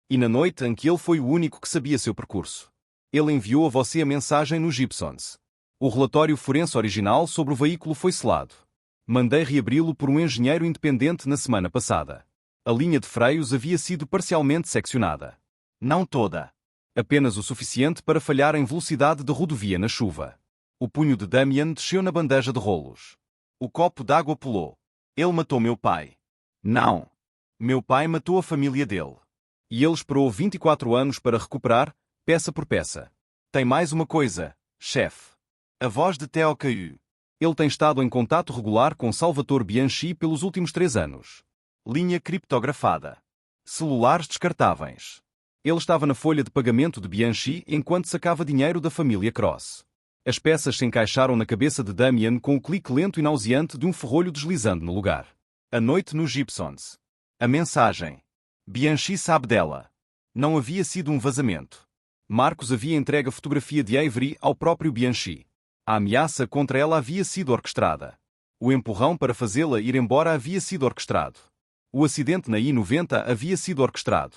E na noite em que ele foi o único que sabia seu percurso. Ele enviou a você a mensagem no Gibsons. O relatório forense original sobre o veículo foi selado. Mandei reabri-lo por um engenheiro independente na semana passada. A linha de freios havia sido parcialmente seccionada. Não toda. Apenas o suficiente para falhar em velocidade de rodovia na chuva. O punho de Damien desceu na bandeja de rolos. O copo d'água pulou. Ele matou meu pai. Não. Meu pai matou a família dele. E ele esperou 24 anos para recuperar, peça por peça. Tem mais uma coisa, chefe. A voz de Theo caiu. Ele tem estado em contato regular com Salvatore Bianchi pelos últimos 3 anos. Linha criptografada. Celulares descartáveis. Ele estava na folha de pagamento de Bianchi enquanto sacava dinheiro da família Cross. As peças se encaixaram na cabeça de Damien com o clique lento e nauseante de um ferrolho deslizando no lugar. A noite nos Gibsons. A mensagem. Bianchi sabe dela. Não havia sido um vazamento. Marcos havia entregue a fotografia de Avery ao próprio Bianchi. A ameaça contra ela havia sido orquestrada. O empurrão para fazê-la ir embora havia sido orquestrado. O acidente na I-90 havia sido orquestrado.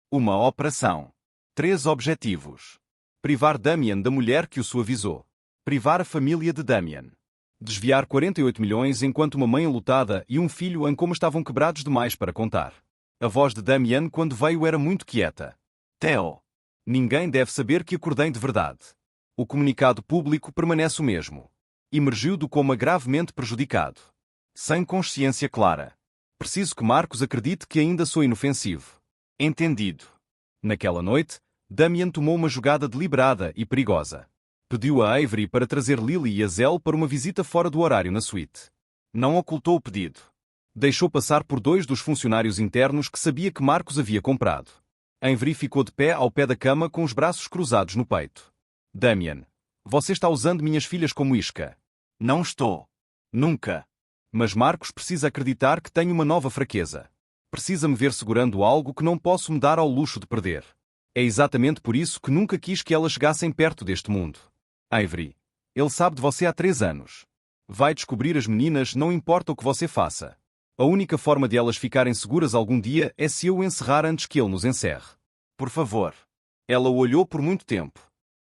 Uma operação. 3 objetivos. Privar Damien da mulher que o suavizou. Privar a família de Damien. Desviar 48 milhões enquanto uma mãe enlutada e um filho em coma estavam quebrados demais para contar. A voz de Damien quando veio era muito quieta. Theo. Ninguém deve saber que acordei de verdade. O comunicado público permanece o mesmo. Emergiu do coma gravemente prejudicado. Sem consciência clara. Preciso que Marcos acredite que ainda sou inofensivo. Entendido. Naquela noite, Damien tomou uma jogada deliberada e perigosa. Pediu a Avery para trazer Lily e Azel para uma visita fora do horário na suíte. Não ocultou o pedido. Deixou passar por 2 dos funcionários internos que sabia que Marcos havia comprado. Avery ficou de pé ao pé da cama com os braços cruzados no peito. Damien, você está usando minhas filhas como isca. Não estou. Nunca. Mas Marcos precisa acreditar que tenho uma nova fraqueza. Precisa me ver segurando algo que não posso me dar ao luxo de perder. É exatamente por isso que nunca quis que elas chegassem perto deste mundo. Avery, ele sabe de você há 3 anos. Vai descobrir as meninas, não importa o que você faça. A única forma de elas ficarem seguras algum dia é se eu o encerrar antes que ele nos encerre. Por favor. Ela o olhou por muito tempo.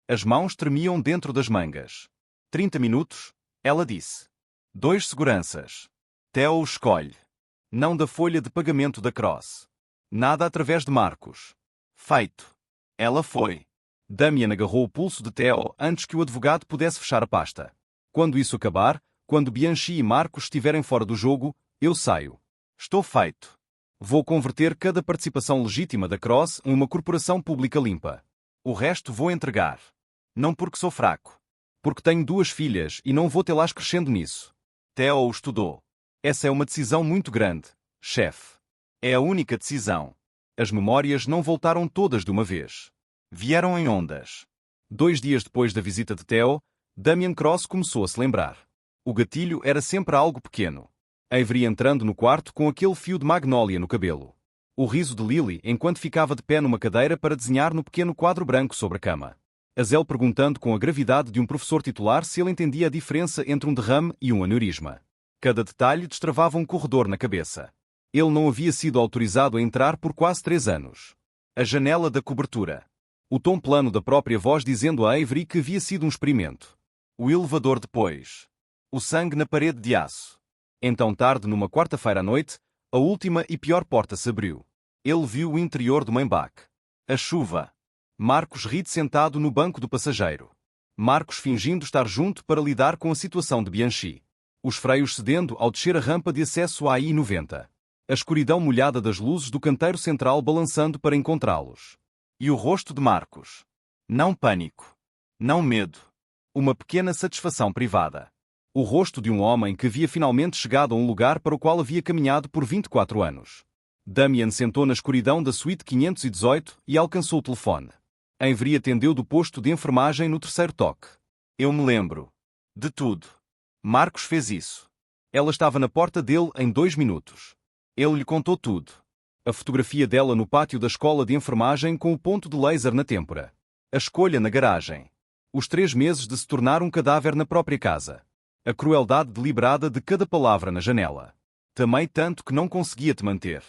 As mãos tremiam dentro das mangas. 30 minutos, ela disse. 2 seguranças. Theo escolhe. Não da folha de pagamento da Cross. Nada através de Marcos. Feito. Ela foi. Damien agarrou o pulso de Theo antes que o advogado pudesse fechar a pasta. Quando isso acabar, quando Bianchi e Marcos estiverem fora do jogo, eu saio. Estou feito. Vou converter cada participação legítima da Cross em uma corporação pública limpa. O resto vou entregar. Não porque sou fraco. Porque tenho 2 filhas e não vou tê-las crescendo nisso. Theo o estudou. Essa é uma decisão muito grande, chefe. É a única decisão. As memórias não voltaram todas de uma vez. Vieram em ondas. 2 dias depois da visita de Theo, Damien Cross começou a se lembrar. O gatilho era sempre algo pequeno. Avery entrando no quarto com aquele fio de magnólia no cabelo. O riso de Lily enquanto ficava de pé numa cadeira para desenhar no pequeno quadro branco sobre a cama. Azel perguntando com a gravidade de um professor titular se ele entendia a diferença entre um derrame e um aneurisma. Cada detalhe destravava um corredor na cabeça. Ele não havia sido autorizado a entrar por quase 3 anos. A janela da cobertura. O tom plano da própria voz dizendo a Avery que havia sido um experimento. O elevador depois. O sangue na parede de aço. Então tarde numa quarta-feira à noite, a última e pior porta se abriu. Ele viu o interior do Maybach. A chuva. Marcos ri sentado no banco do passageiro. Marcos fingindo estar junto para lidar com a situação de Bianchi. Os freios cedendo ao descer a rampa de acesso à I-90. A escuridão molhada das luzes do canteiro central balançando para encontrá-los. E o rosto de Marcos. Não pânico. Não medo. Uma pequena satisfação privada. O rosto de um homem que havia finalmente chegado a um lugar para o qual havia caminhado por 24 anos. Damien sentou na escuridão da suíte 518 e alcançou o telefone. Avery atendeu do posto de enfermagem no 3º toque. Eu me lembro. De tudo. Marcos fez isso. Ela estava na porta dele em 2 minutos. Ele lhe contou tudo. A fotografia dela no pátio da escola de enfermagem com o ponto de laser na têmpora. A escolha na garagem. Os 3 meses de se tornar um cadáver na própria casa. A crueldade deliberada de cada palavra na janela. Tamei tanto que não conseguia te manter.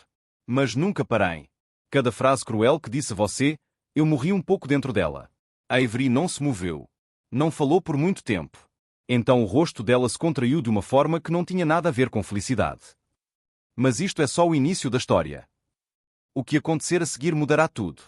Mas nunca parei. Cada frase cruel que disse a você, eu morri um pouco dentro dela. A Avery não se moveu. Não falou por muito tempo. Então o rosto dela se contraiu de uma forma que não tinha nada a ver com felicidade. Mas isto é só o início da história, O que acontecer a seguir mudará tudo.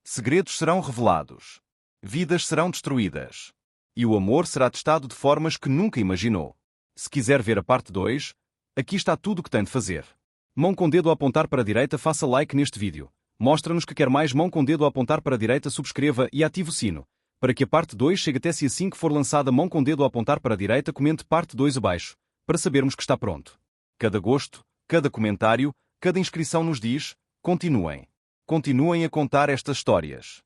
Segredos serão revelados. Vidas serão destruídas. E o amor será testado de formas que nunca imaginou. Se quiser ver a parte 2, aqui está tudo o que tem de fazer. Mão com dedo a apontar para a direita, faça like neste vídeo. Mostra-nos que quer mais. Mão com dedo a apontar para a direita, subscreva e ative o sino, para que a parte 2 chegue até si assim que for lançada. Mão com dedo a apontar para a direita, comente parte 2 abaixo, para sabermos que está pronto. Cada gosto, cada comentário, cada inscrição nos diz: continuem. Continuem a contar estas histórias.